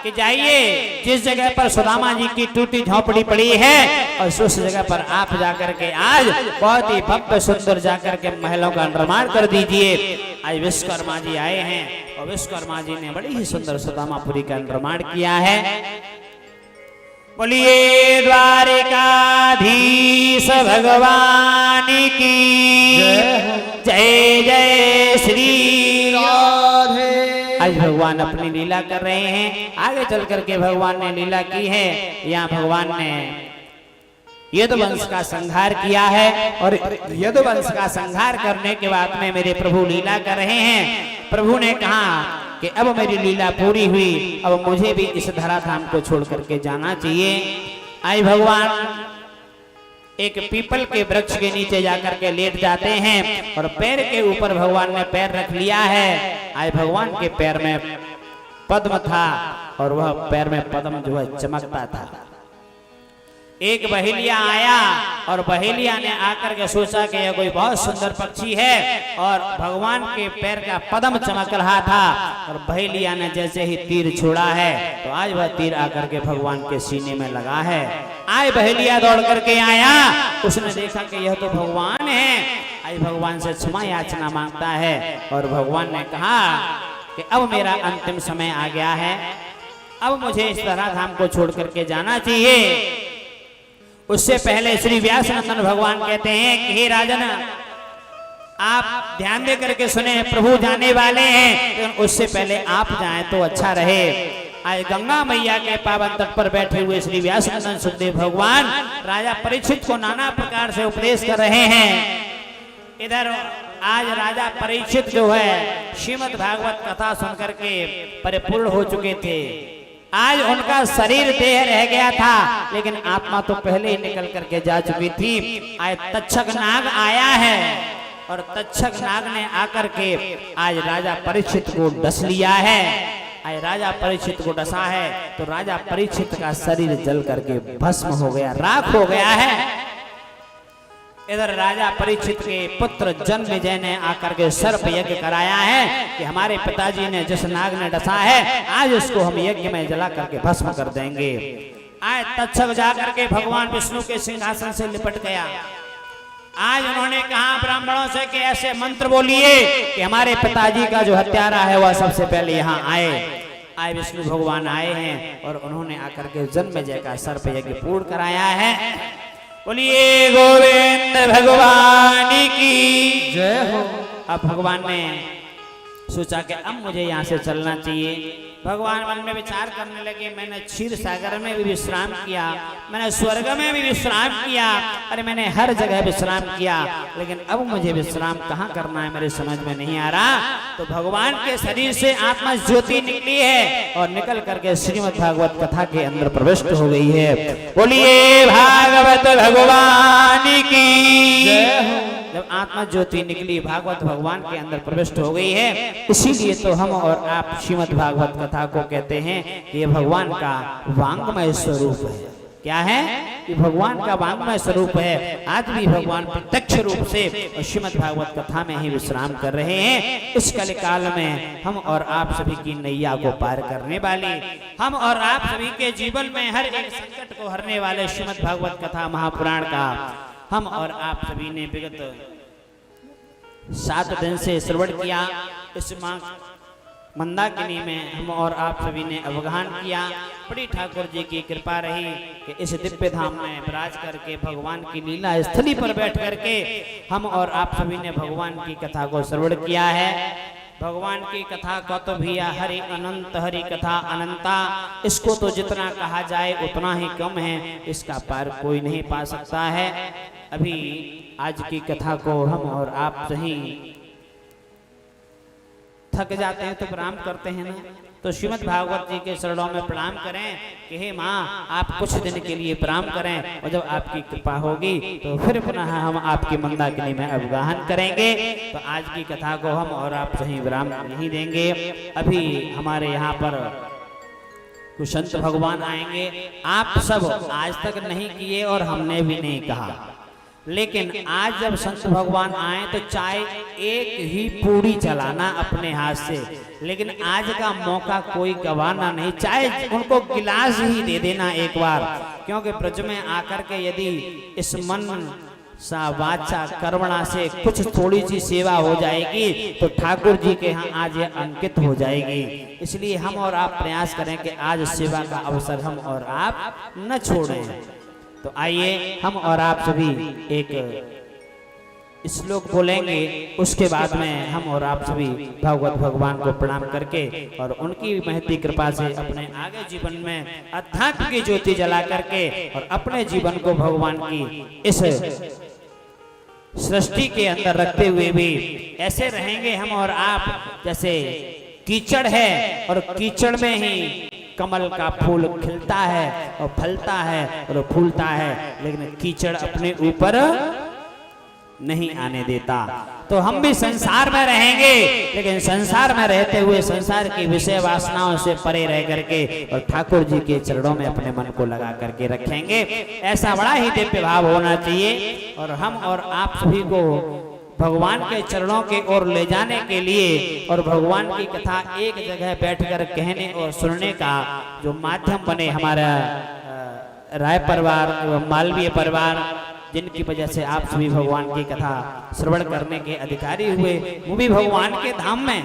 कि जाइए, जिस जगह पर सुदामा जी की टूटी झोपड़ी पड़ी है और उस जगह पर आप जाकर के आज बहुत ही भव्य सुंदर जाकर के महलों का निर्माण कर दीजिए। आज विश्वकर्मा जी आए हैं और विश्वकर्मा जी ने बड़ी ही सुंदर सुदामापुरी का निर्माण किया है। बोलिए द्वारिकाधीश भगवान की जय जय श्री राधे। आज भगवान अपनी लीला कर रहे हैं, आगे चल करके भगवान ने लीला की है। यहाँ भगवान ने यदुवंश का संहार किया है और यदुवंश का संहार करने के बाद में मेरे प्रभु लीला कर रहे हैं। प्रभु ने कहा कि अब मेरी लीला पूरी हुई, अब मुझे भी इस धराधाम को छोड़ करके जाना चाहिए। आज भगवान एक पीपल के वृक्ष के नीचे जाकर के लेट जाते हैं और पैर के ऊपर भगवान ने पैर रख लिया है। आज भगवान के पैर में पद्म था और वह पैर में पद्म जो है चमकता था। एक बहेलिया आया और बहेलिया ने आकर के सोचा कि यह कोई बहुत सुंदर पक्षी है और भगवान के पैर का पद्म चमक रहा था और बहेलिया ने जैसे ही तीर छोड़ा है तो आज वह तीर आकर के भगवान के सीने में लगा है। आज बहेलिया दौड़ करके आया, उसने देखा कि यह तो भगवान है। आज भगवान से क्षमा याचना मांगता है और भगवान ने कहा कि अब मेरा अंतिम समय आ गया है, अब मुझे इस धराधाम को छोड़ करके जाना चाहिए। उससे पहले श्री व्यासनंदन भगवान कहते हैं कि हे राजन, आप ध्यान दे करके सुने, प्रभु जाने वाले हैं, तो उससे पहले आप जाएं तो अच्छा रहे। आज गंगा मैया के पावन तट पर बैठे हुए श्री व्यासनंदन सुखदेव भगवान राजा परीक्षित को नाना प्रकार से उपदेश कर रहे हैं। इधर आज राजा परीक्षित जो है श्रीमद् भागवत कथा सुनकर के परिपूर्ण हो चुके थे। आज उनका शरीर देह रह गया था, लेकिन आत्मा तो पहले ही निकल करके जा चुकी थी। आज तक्षक नाग आया है और तक्षक नाग ने आकर के आज राजा परीक्षित को डस लिया है। आज राजा परीक्षित को डसा है तो राजा परीक्षित का शरीर जल करके भस्म हो गया, राख हो गया है। इधर राजा परीक्षित के पुत्र जन्मेजय ने आकर के सर्प यज्ञ कराया है कि हमारे पिताजी ने जिस नाग ने डसा है आज उसको हम यज्ञ में जला करके भस्म कर देंगे। आज तक्षक जाकर के भगवान विष्णु के सिंहासन से लिपट गया। आज उन्होंने कहा ब्राह्मणों से कि ऐसे मंत्र बोलिए कि हमारे पिताजी का जो हत्यारा है वह सबसे पहले यहाँ आए। आए विष्णु भगवान आए हैं और उन्होंने आकर के जन्मेजय का सर्प यज्ञ पूर्ण कराया है। बोलिए गोविंद भगवान की जय हो। अब भगवान ने सोचा कि अब मुझे यहाँ से चलना चाहिए। भगवान मन में विचार करने लगे, मैंने क्षीर सागर में भी विश्राम किया, मैंने स्वर्ग में भी विश्राम किया, अरे मैंने हर जगह विश्राम किया, लेकिन अब मुझे विश्राम कहाँ करना है मेरे समझ में नहीं आ रहा। तो भगवान के शरीर से आत्मा ज्योति निकली है और निकल करके श्रीमद् भागवत कथा के अंदर प्रविष्ट हो गई है। बोलिए भागवत भगवान की जय हो। जब आत्मा ज्योति निकली भागवत भगवान के अंदर प्रविष्ट हो गई है, इसीलिए तो हम और आप श्रीमद् भागवत कथा को कहते हैं कि ये भगवान का वांग्मय स्वरूप है। क्या है? ये भगवान का वांग्मय स्वरूप है। आज भी भगवान प्रत्यक्ष रूप से श्रीमद् भागवत कथा में ही विश्राम कर रहे हैं। इस कलिकाल में हम और आप सभी की नैया को पार करने वाली, हम और आप सभी के जीवन में हर एक संकट को हरने वाले श्रीमद् भागवत कथा महापुराण का हम और आप सभी ने विगत 7 दिन से श्रवण किया। इस माँ मंदाकिनी में हम और आप सभी ने अवगाहन किया। बड़ी ठाकुर जी की कृपा रही कि इस दिव्य धाम में विराज करके भगवान की लीला स्थली पर बैठ करके हम और आप सभी ने भगवान की कथा को श्रवण किया है। भगवान की कथा को तो भैया हरि अनंत, हरि कथा अनंता, इसको तो जितना कहा जाए उतना ही कम है, इसका पार कोई नहीं पा सकता है। अभी आज की कथा को हम और आप सही थक जाते हैं तो प्रणाम करते हैं ना, तो श्रीमद् भागवत जी के चरणों में प्रणाम करें कि हे माँ आप कुछ दिन के लिए प्रणाम करें, और जब आपकी कृपा होगी तो फिर पुनः हम आपकी मंदाकिनी में अवगाहन करेंगे। तो आज की कथा को हम और आप सही विराम नहीं देंगे। अभी हमारे यहाँ पर कुछ संत भगवान आएंगे। आप सब आज तक नहीं किए और हमने भी नहीं कहा, लेकिन आज जब संत भगवान आए तो चाहे एक ही पूरी चलाना अपने हाथ से, लेकिन आज का मौका कोई गवाना नहीं, चाहे उनको गिलास ही दे देना एक बार, क्योंकि ब्रज में आकर के यदि इस मन सा वाचा कर्मणा से कुछ थोड़ी सी सेवा हो जाएगी तो ठाकुर जी के यहाँ आज ये अंकित हो जाएगी। इसलिए हम और आप प्रयास करें कि आज सेवा का अवसर हम और आप न छोड़ें। तो आइए हम और आप सभी एक श्लोक बोलेंगे, उसके बाद में हम और आप सभी भगवत भगवान को प्रणाम करके और उनकी महती कृपा से अपने आगे जीवन में अध्यात्म की ज्योति जला करके और अपने जीवन को भगवान की इस सृष्टि के अंदर रखते हुए भी ऐसे रहेंगे हम और आप जैसे कीचड़ है और कीचड़ में ही कमल का फूल खिलता है और फलता है और फूलता है, लेकिन कीचड़ अपने ऊपर नहीं आने देता। तो हम भी संसार में रहेंगे, लेकिन संसार में रहते हुए संसार की विषय वासनाओं से परे रह करके और ठाकुर जी के चरणों में अपने मन को लगा करके रखेंगे। ऐसा बड़ा ही दिव्य भाव होना चाहिए। और हम और आप सभी को भगवान के चरणों के ओर ले जाने के लिए और भगवान की कथा एक जगह बैठकर कहने और सुनने का जो माध्यम बने हमारा राय परिवार एवं मालवीय परिवार, जिनकी वजह से आप सभी भगवान की कथा श्रवण करने के अधिकारी हुए, वो भी भगवान के धाम में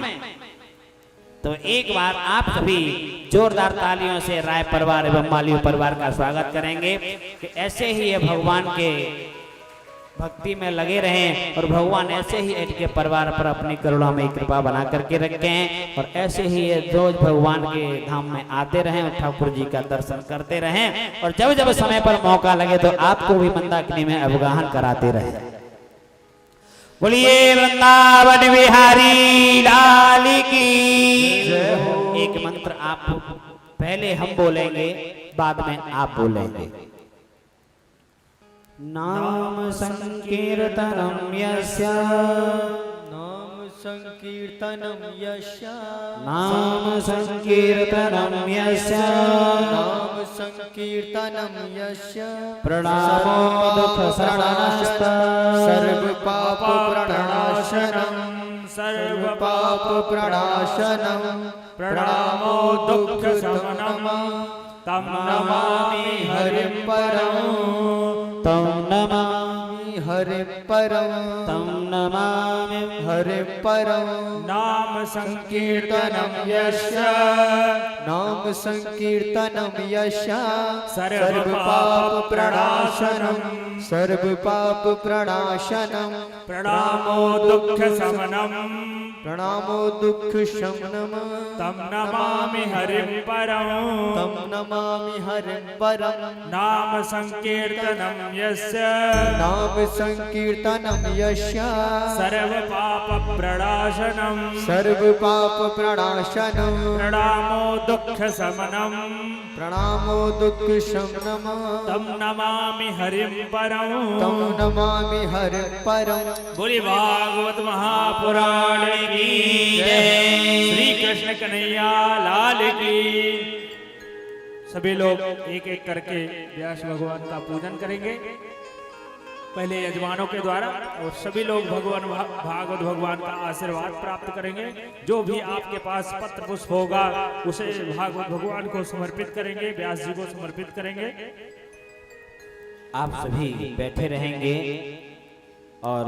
तो एक बार आप सभी जोरदार तालियों से राय परिवार एवं मालियो परिवार का स्वागत करेंगे कि ऐसे ही ये भगवान के भक्ति में लगे रहें और भगवान ऐसे ही इनके परिवार पर अपनी करुणामयी कृपा बना करके रखे हैं और ऐसे ही ये रोज भगवान के धाम में आते रहें और ठाकुर जी का दर्शन करते रहें और जब जब समय पर मौका लगे तो आपको भी मंदाकिनी में अवगाहन कराते रहें। बोलिए वृंदावन बिहारी लाल की। एक मंत्र आप पहले हम बोलेंगे, बाद में आप बोलेंगे। नाम संकीर्तनम यस्य, नाम संकीर्तनम यस्य, नाम संकीर्तनम यस्य, नाम संकीर्तनम यस्य, प्रणामो दुख शमनस्त, सर्व पाप प्रणाशनम, सर्व पाप प्रणाशनम, प्रणामो दुख शमनम तम नमामि हरिं परम, तं नमामि हरिं परम, तं नमामि हरिं परम। नाम संकीर्तनम यस्य, नाम संकीर्तनम यस्य, सर्व पाप प्रणाशनम, सर्व पाप प्रणाशनम, प्रणामो दुख शमनम प्रणामो दुख शमनम, तम नमामि हरिं परम, तम नमामि हरिं परम। नाम संकीर्तनम यस्य, नाम संकीर्तनम यस्य, सर्व पाप प्रणाशनम, सर्व पाप प्रणाशनम, प्रणामो दुख शमनम प्रणामो दुख शमनम, तम नमामि हरिं परम। तम नमामि हरिं परम। बोली भागवत महापुराण की जय। श्री कृष्ण कन्हैया लाल की। सभी लोग एक एक करके व्यास भगवान का पूजन करेंगे, पहले यजमानों के द्वारा, और सभी लोग भगवान भागवत भगवान का आशीर्वाद प्राप्त करेंगे। जो भी आपके पास पत्र पुष्प होगा उसे भागवत भगवान को समर्पित करेंगे, व्यास जी को समर्पित करेंगे। आप सभी बैठे रहेंगे और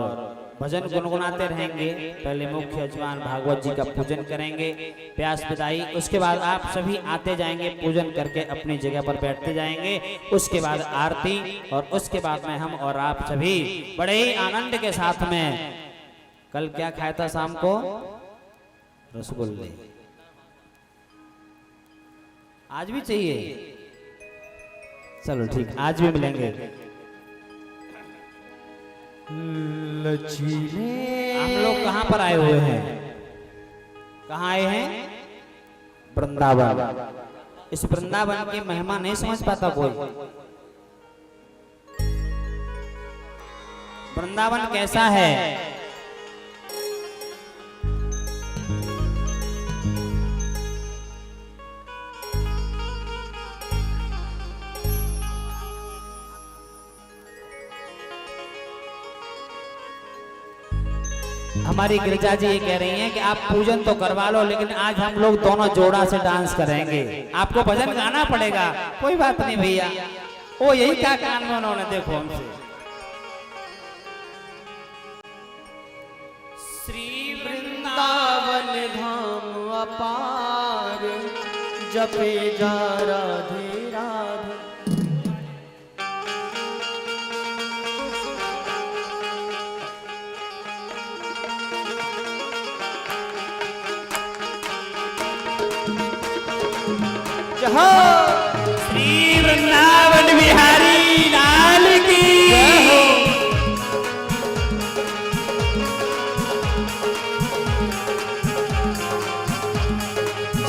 भजन गुनगुनाते रहेंगे। पहले मुख्य यजमान भागवत जी का पूजन करेंगे, प्यास पिताई, उसके बाद आप सभी आते जाएंगे, पूजन करके अपनी जगह पर बैठते जाएंगे। उसके बाद आरती और उसके बाद में हम और आप सभी बड़े ही आनंद के साथ में, कल क्या खाया था शाम को? रसगुल्ले। आज भी चाहिए? चलो ठीक, आज भी मिलेंगे। लचीले हम लोग कहाँ पर आए हुए हैं? कहाँ आए हैं? वृंदावन। इस वृंदावन की महिमा नहीं समझ पाता कोई। वृंदावन कैसा है? हमारी गिरिजा जी ये कह रही हैं कि आप पूजन तो करवा लो, लेकिन आज हम लोग दोनों जोड़ा से डांस करेंगे। आपको भजन गाना पड़ेगा। कोई बात नहीं भैया, वो यही क्या कान में उन्होंने देखो हमसे। श्री वृंदावन धाम अपार, जपे जा राधे राधे। श्री वृंदावन बिहारी लाल की।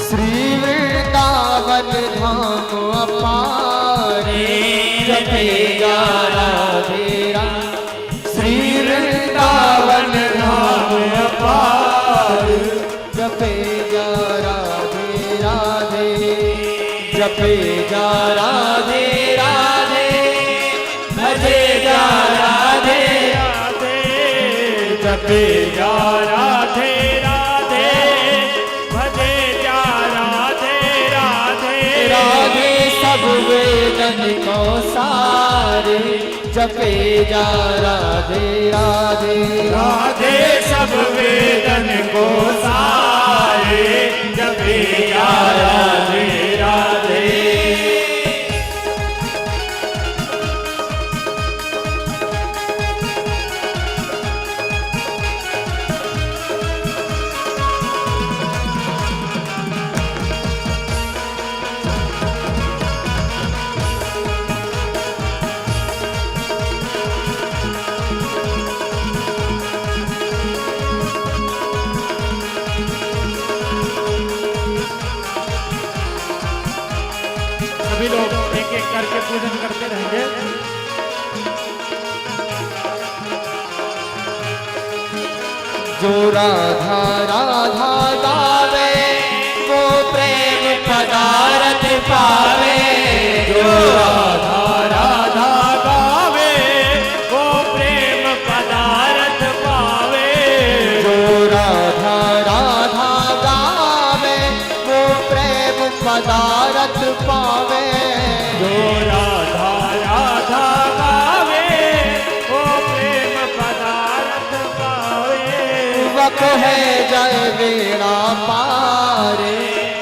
श्री वृंदावन धाम अपार, जपे जा राधे राधे। श्री वृंदावन धाम अपार, जपे जा राधे राधे, जपे जा राधे राधे, भजे जा राधे राधे जपे जा राधे राधे, भजे जा राधे राधे। राधे सब वेदन को सारे, जपे जा राधे राधे। राधे सब वेदन को सारे, जपे जा राधे राधे। सभी लोग एक एक करके पूजन करते रहेंगे। जो राधा राधा गावे वो प्रेम पदारथ पावे। जो राधा राधा गावे वो प्रेम पदारथ पावे। जो राधा राधा गावे वो प्रेम पदारथ पावे। जो राधा राधा गावे वो प्रेम पदारथ पावे। वक है जय बेड़ा पार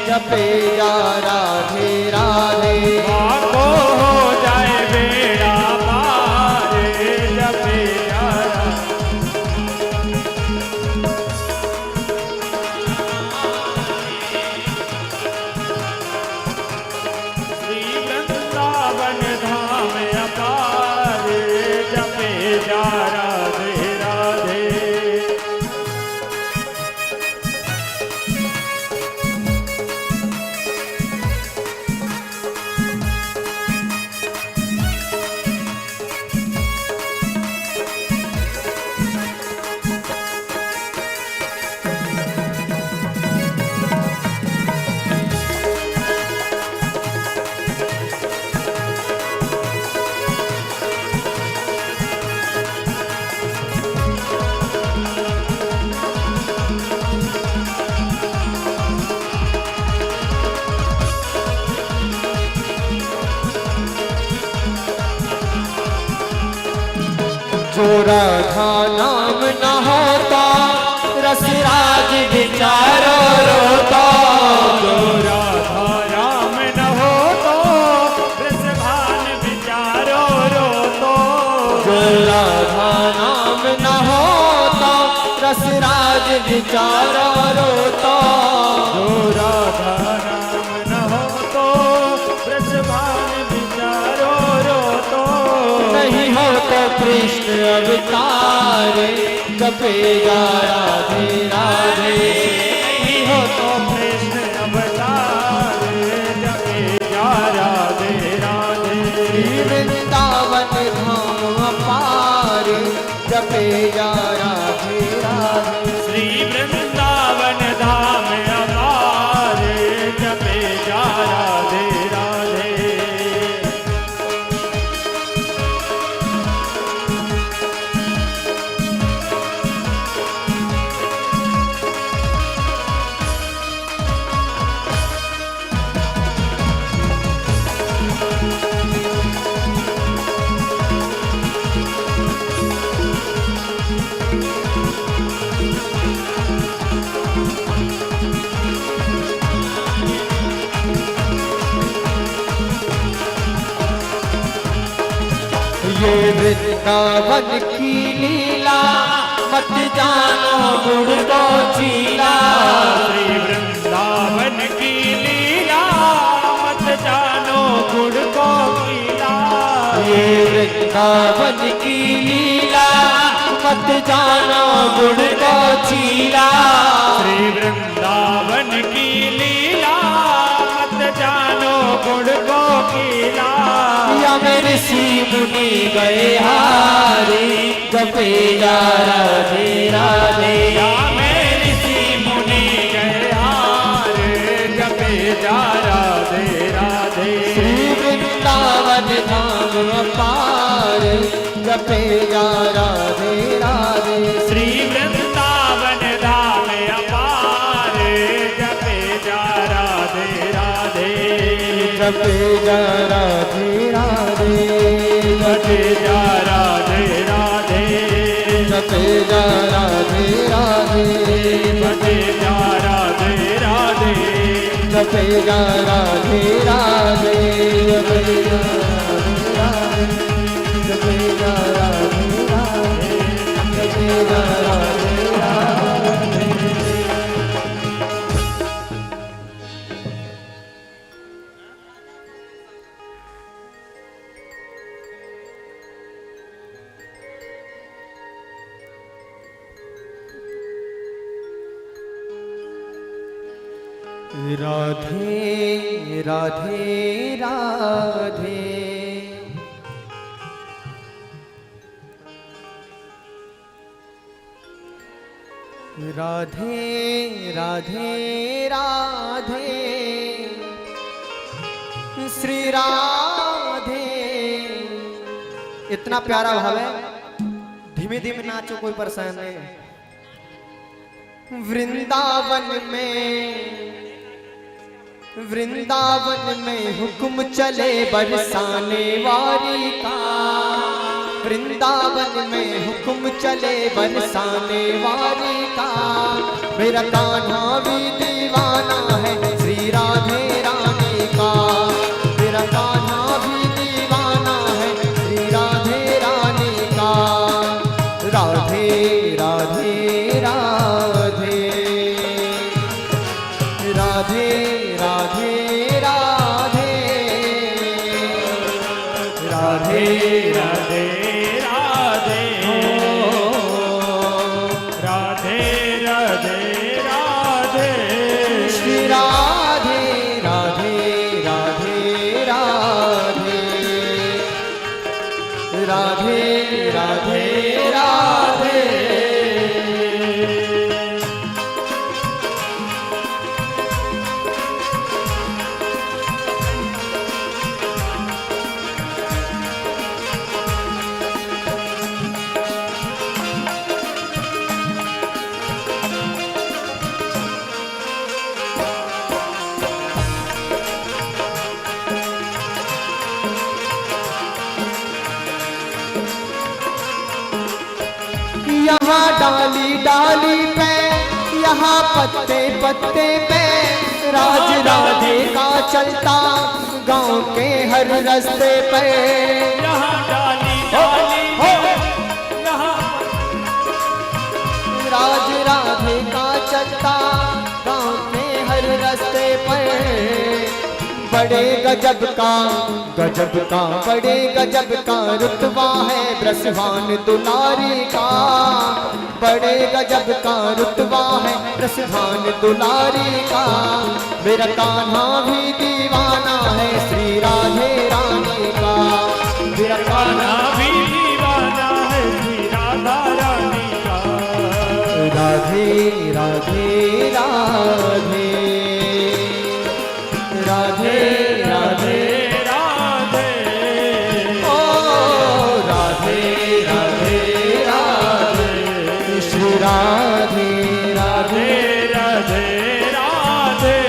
जपे जा राधे राधे। को हो जाए बेड़ा पार जपे जा श्री वृंदावन धाम अपार जपे जा राधे राधे। जो राधा नाम न होता रसराज विचारो रोता। जो राधा राम न हो तो रसभान विचारो रो तो। जो राधा नाम न होता रसराज विचारो रोता। जो राधा राम न हो तो रसभान विचारो रो तो। नहीं हो तो कृष्ण अवतार जपे जा राधे राधे। नहीं हो तो कृष्ण अवतार जपे जा राधे राधे। श्री वृंदावन धाम अपार जपे जा राधे राधे। श्री वृंदावन धाम अपार जपे जा राधे राधे। ये वृंदावन की लीला मत जानो गुड़ को चीला। श्री वृंदावन की लीला मत जानो गुड़ को पीला। ये वृंदावन की लीला मत जानो गुड़ को चीला। श्री वृंदावन की लीला मत जानो गुड़ को पीला। या मेरे ऋषि मुनि गए हारे जपे जा राधे राधे। या मेरे ऋषि मुनि गए हार जपे जा राधे राधे। श्री वृंदावन धाम अपार जपे जा राधे राधे। श्री वृंदावन धाम अपार जपे जा राधे राधे। जपे जा राधे राधे। जपे जा राधे राधे। जपे जा राधे राधे। जपे जा राधे राधे। जपे जा राधे राधे, जपे जा राधे राधे, जपे जा राधे राधे, जपे जा राधे राधे। राधे राधे राधे, राधे राधे राधे, श्री राधे। इतना प्यारा भाव है, धीमे धीमे नाचो, कोई परेशान नहीं। वृंदावन में हुक्म चले बरसाने वाली का, वृंदावन में हुक्म चले बरसाने वाली का। मेरा कान्हा भी दीवाना है श्री राधे रानी का, मेरा कान्हा भी दीवाना है श्री राधे रानी का। राधे राधे राधे, राधे राधे राधे, राधे राधे राधे, राधे राधे राधे, श्री राधे राधे राधे राधे, राधे राधे राधे। यहाँ डाली डाली पे, यहाँ पत्ते पत्ते पे, राज राधे का चलता गांव के हर रास्ते पे। यहाँ डाली डाली है, यहाँ राज राधे का चलता गांव के हर रास्ते पे। बड़े गजब का बड़े गजब का रुतबा है ब्रसवान दुलारी का, बड़े गजब का रुतबा है ब्रसवान दुलारी का। मेरा कान्हा भी दीवाना है श्री राधे रानी का, मेरा कान्हा भी दीवाना है श्री राधा रानी का। राधे राधे राधे, राधे राधे राधे, ओ राधे राधे राधे, श्री राधे राधे राधे राधे।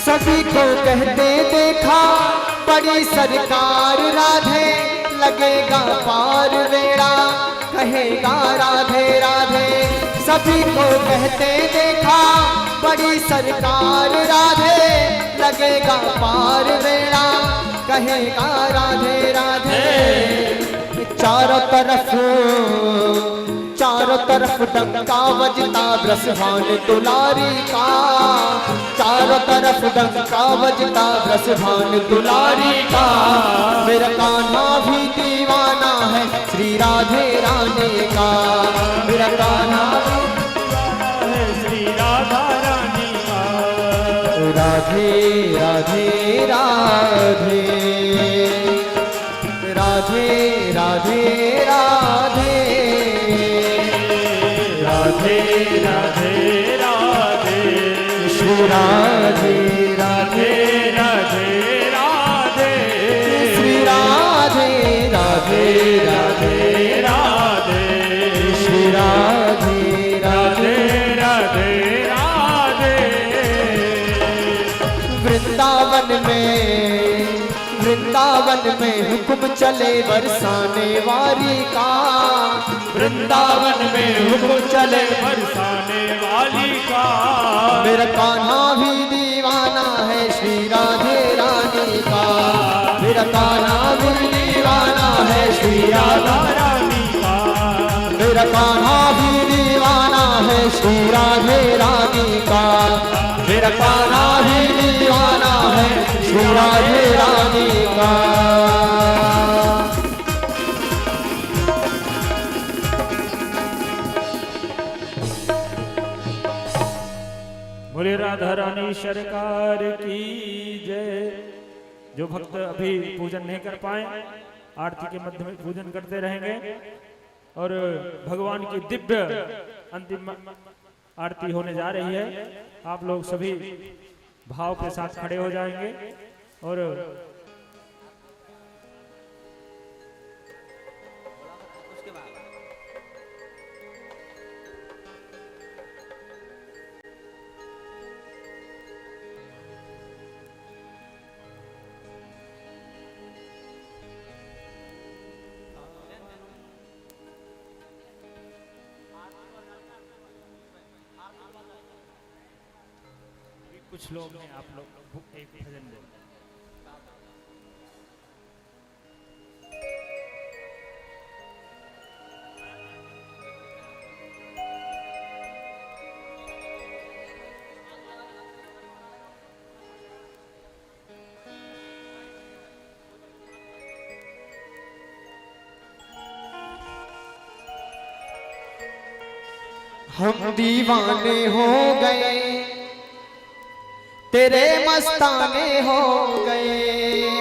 सभी को कहते देखा बड़ी सरकार राधे, लगेगा पार बेड़ा कहेगा राधे राधे। सभी को कहते देखा बड़ी सरकार राधे, लगेगा पार बेड़ा कहेगा राधे राधे। चारों तरफ डंका बजता ब्रसवान दुलारी का, चारों तरफ डंका बजता ब्रसवान दुलारी का। मेरा कान्हा भी दीवाना है श्री राधे रानी का, मेरा कान्हा भी दीवाना है राधे राधे राधे राधे राधे राधे राधे श्री राधे राधे राधे राधे श्री राधे राधे राधे राधे श्री राधे राधे राधे राधे वृंदावन में हुक्म चले बरसाने वाली का वृंदावन में हुक्म चले बरसाने वाली का मेरा कान्हा भी दीवाना है श्री राधे रानी का मेरा कान्हा भी दीवाना है श्री राधा रानी का मेरा कान्हा भी दीवाना है श्री राधे रानी का मेरा कान्हा भी दीवाना है श्री राधे रानी का बोले राधा रानी सरकार की जय। जो भक्त अभी पूजन नहीं कर पाए आरती के मध्य में पूजन करते रहेंगे और भगवान की दिव्य अंतिम आरती होने जा रही है। आप लोग सभी भाव के साथ खड़े हो जाएंगे और कुछ लोग हैं आप लोग एक भजन दो। हम दीवाने हो गए तेरे मस्ताने हो गए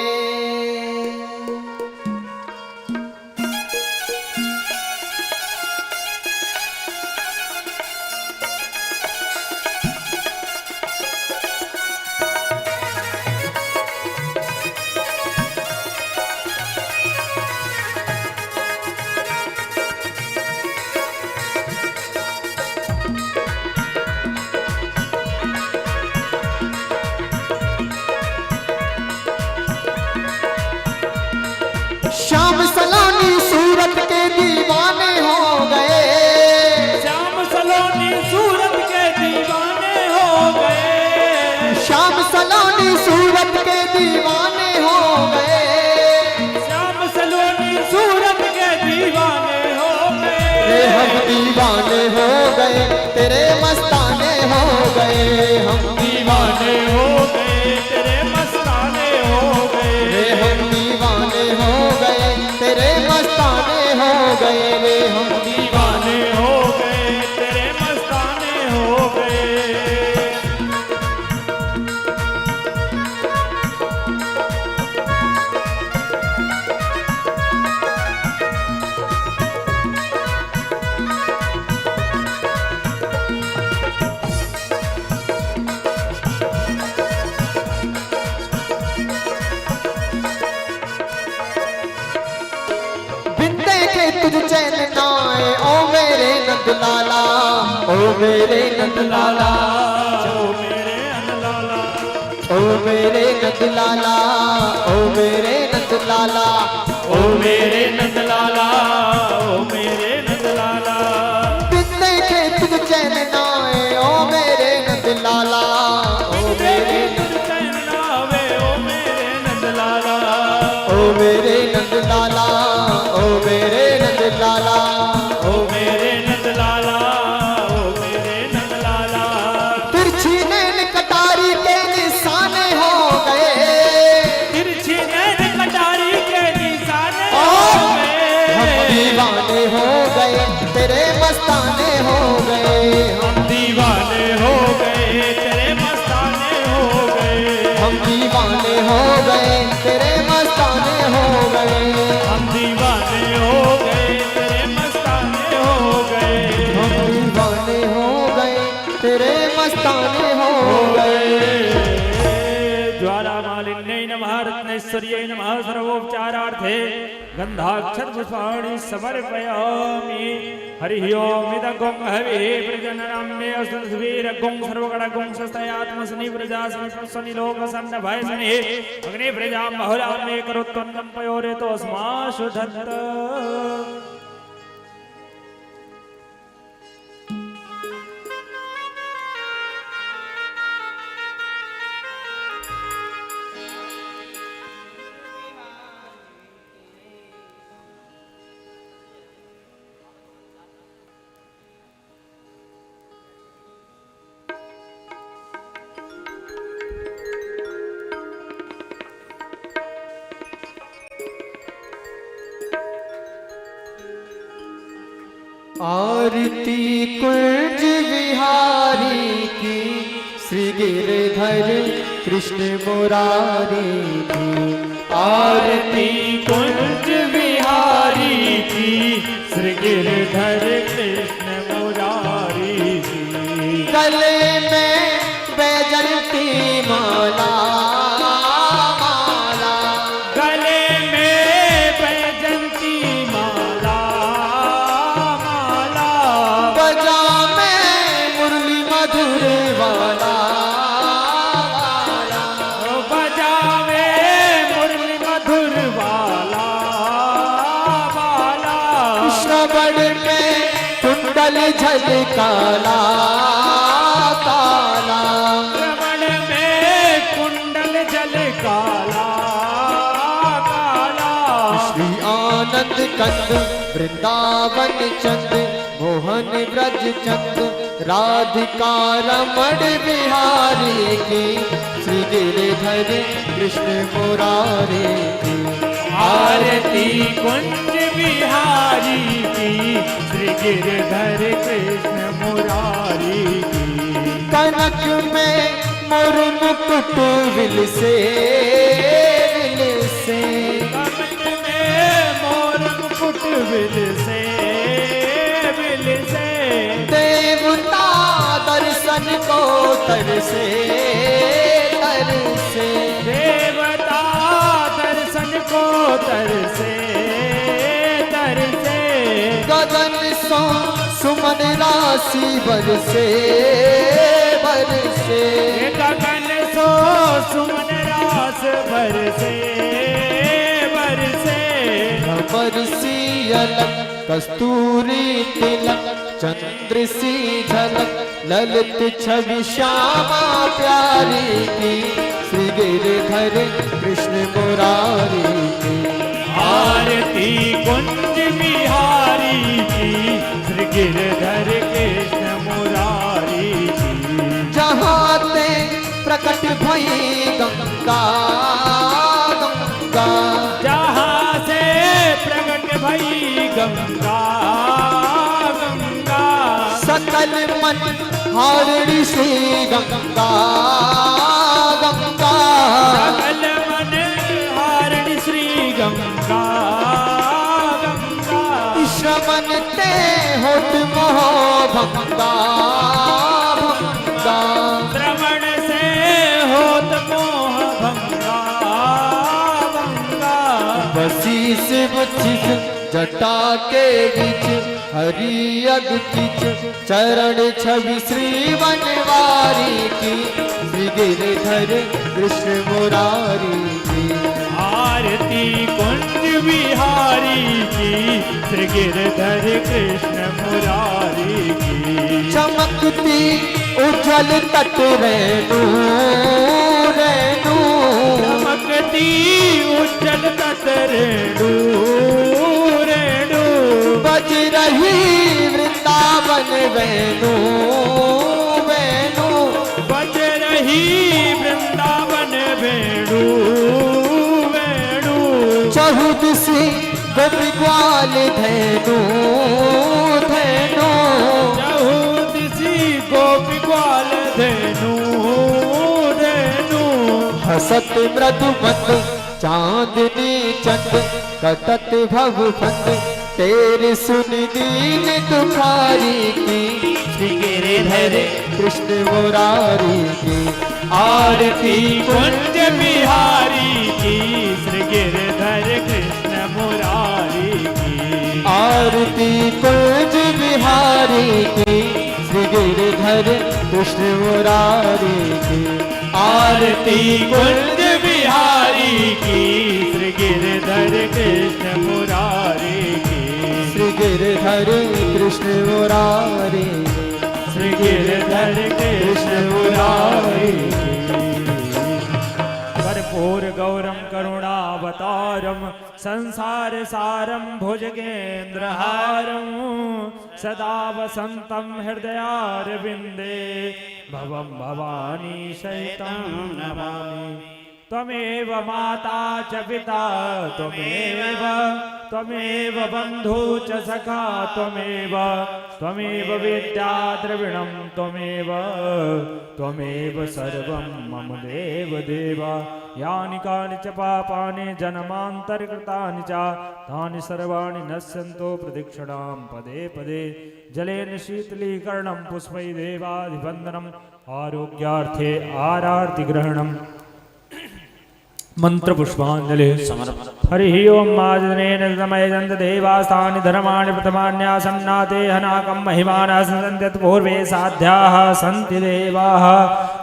श्याम सलोनी सूरत के दीवाने हो गए श्याम सलोनी सूरत के दीवाने हो गए श्याम सलोनी सूरत के दीवाने हो गए श्याम सलोनी सूरत के दीवाने हो गए हम दीवाने हो गए तेरे मस्ताने हो गए हम दीवाने हो गए तेरे मस्ताने हो गए हम दीवाने हो गए तेरे मस्ताने हो गए रे हम दीवाने हो गए तेरे मस्ताने हो गए। तुझ चैन नाए ओ मेरे नंद लाला ओ मेरे नंद लाला ओ मेरे नंदलाला ओ मेरे नंद लाला ओ मेरे नंद लाला ओ मेरे नंदलाला ओ मेरे नंदलाला बिन देखे तुझ चैन नाए ओ मेरे नंद लाला ओ मेरे चैन नावे ओ मेरे नंदलाला ओ मेरे नंद लाला ओ मेरे नंद लाला ओ मेरे नंदलाला ओ मेरे नंदलाला तिरछी नैन कटारी के निशाने हो गए तिरछी नैन कटारी के निशाने ओ, हो हम गए दीवाने हो गए तेरे मस्ताने हो गए हम दीवाने हो गए तेरे मस्ताने हो गए हम दीवाने दीवाने हो गए तेरे मस्ताने हो गए हम दीवाने हो गए तेरे मस्ताने हो गए हम दीवाने हो गए तेरे मस्ताने हो गए ज्वालामालिन्यै नमः रत्नेश्वर्यै नमः सर्वोपचारार्थे गन्धाक्षर पुष्पाणि समर्पयामि हरिः ओम् इदगुं हविः प्रजननम्ये अस्मद्वीरगुं सर्वगणगुं स्वस्तयात्मसनि प्रजासनि प्रसनि लोकसन्नभयसनि अग्नि प्रजां बहुलां मे करोत्वन्नं पयोरेतोऽस्माशु धत्त आरती कुंज विहारी की श्री गिरधर कृष्ण मुरारी की आरती कुंज विहारी की श्री गिरधर कृष्ण मुरारी की गले में बैजंती माला माला गले में बैजंती माला माला बजा में मुरली मधुर वाला बजावे मुरली मधुर वाला वाला श्रवण में कुंडल झलकाला काला श्रवण में कुंडल जल काला काला श्री आनंद कंद वृंदावन चंद मोहन ब्रज चंद राधिका रमण बिहारी की श्री गिरधर कृष्ण मुरारी की आरती कुंज बिहारी की श्री गिरधर कृष्ण मुरारी की कनक में मोर मुकुट विल से कमल में मोर मुकुट विल से देवता दर्शन को तरसे तरसे देवता दर्शन को तरसे तरसे गगन सो सुमन राशि बरसे बरसे गगन सो सुमन रास बरसे बरसे बरसी अलग कस्तूरी तिलक चंद्र सी झलक ललित छवि श्यामा प्यारी की श्री गिरधर कृष्ण मुरारी की आरती कुंज बिहारी की श्री गिरधर कृष्ण मुरारी की जहाँ ते प्रकट भई गंगा गंगा जहाँ से प्रकट भई गंगा गंगा सकल मन हारिणी श्री गंगा गंगा सकल मन हारिणी श्री गंगा गंगा श्रवण ते होत मोह भंगा भंगा श्रवण से होत मोह भंगा भंगा बसी शिव चित जटा के बीच हरि अग किच चरण छवि श्री वनवारी की श्री गिरधर कृष्ण मुरारी की आरती कुंज बिहारी की श्री गिरधर कृष्ण मुरारी की चमकती उज्जवल तट रेणु रेणु चमकती उज्जल तट रेणु रेणु बज रही वृंदावन वेणु वेणु बज रही वृंदावन वेणु वेणु चहुदिसी गोपी ग्वाल धेनु धेनु चहुदिसी गोपी ग्वाल धेनु धेनु हसत मृदु मंद चांदनी चंद कटत भव फंद तेरे सुन दीन दुखारी की श्री गिरिधर कृष्ण मुरारी की आरती कुंज बिहारी की श्री गिरधर कृष्ण मुरारी की आरती कुंज बिहारी की श्री गिरधर कृष्ण मुरारी की आरती कुंज बिहारी की श्री गिरधर कृष्ण मुरारी की श्री गिरधर कृष्ण मुरारी की श्री गिरधर कृष्ण मुरारी की कर्पूर गौरम करुणावतारम संसार सारम भुजगेन्द्रहारम सदा वसंतम हृदयारविंदे भवम भवानी सहितं नमामि त्वमेव माता च पिता त्वमेव बन्धु च सखा त्वमेव विद्या द्रविणं त्वमेव सर्वं मम देव यानि कानि च पापानि जन्मान्तरकृतानि च तानि सर्वाणि नश्यन्तो प्रदक्षिणां पदे पदे जलेन शीतलीकरणं पुष्पै देवाधिवन्दनम् आरोग्यार्थे आरार्तिग्रहणम् मंत्र पुष्पांजलि हरि ओम माजनेन समयजन्त देवास्तानि धर्माणि प्रथमान्यासन्नाते हनाकं महिमानः सन्त्यत पूर्वे साध्याः सन्ति देवाः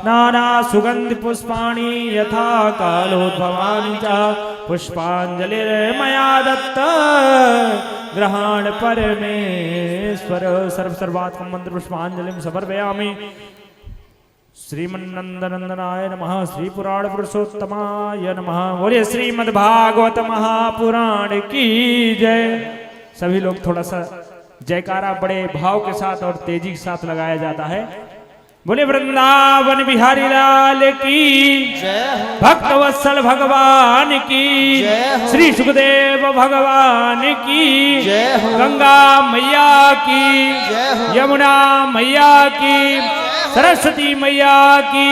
नाना सुगन्धि पुष्पाणि यथा कालोद्भवानि च पुष्पांजलिर्मया दत्त ग्रहण परमेश्वर सर्वसर्वात्मक मंत्र पुष्पांजलिं समर्पयामि श्रीमन्नंदनंदनाय नमः श्री पुराण पुरुषोत्तमाय नमः। बोलिए श्रीमद्भागवत महापुराण की जय। सभी लोग थोड़ा सा जयकारा बड़े भाव के साथ और तेजी के साथ लगाया जाता है। बोले वृंदावन बिहारी लाल की जय हो भक्त वत्सल भगवान की जय हो श्री सुखदेव भगवान की जय हो गंगा मैया की जय हो यमुना मैया की सरस्वती मैया की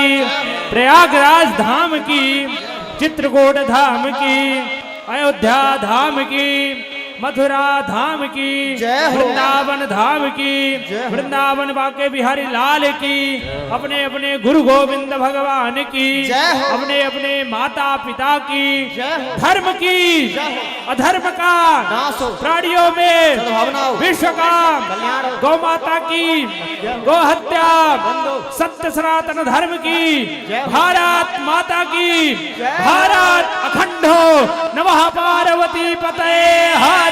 प्रयागराज धाम की चित्रकूट धाम की अयोध्या धाम की मथुरा धाम की जय हो वृंदावन धाम की जय हो वृंदावन बाके बिहारी लाल की अपने अपने गुरु गोविंद भगवान की जय हो अपने अपने माता पिता की जय हो धर्म की जय हो अधर्म का नाश हो प्राणियों में सद्भावना हो विश्व का कल्याण हो गौ माता की गौ हत्या सत्य सनातन धर्म की भारत माता की भारत अखंड हो नमः पार्वती पते हरे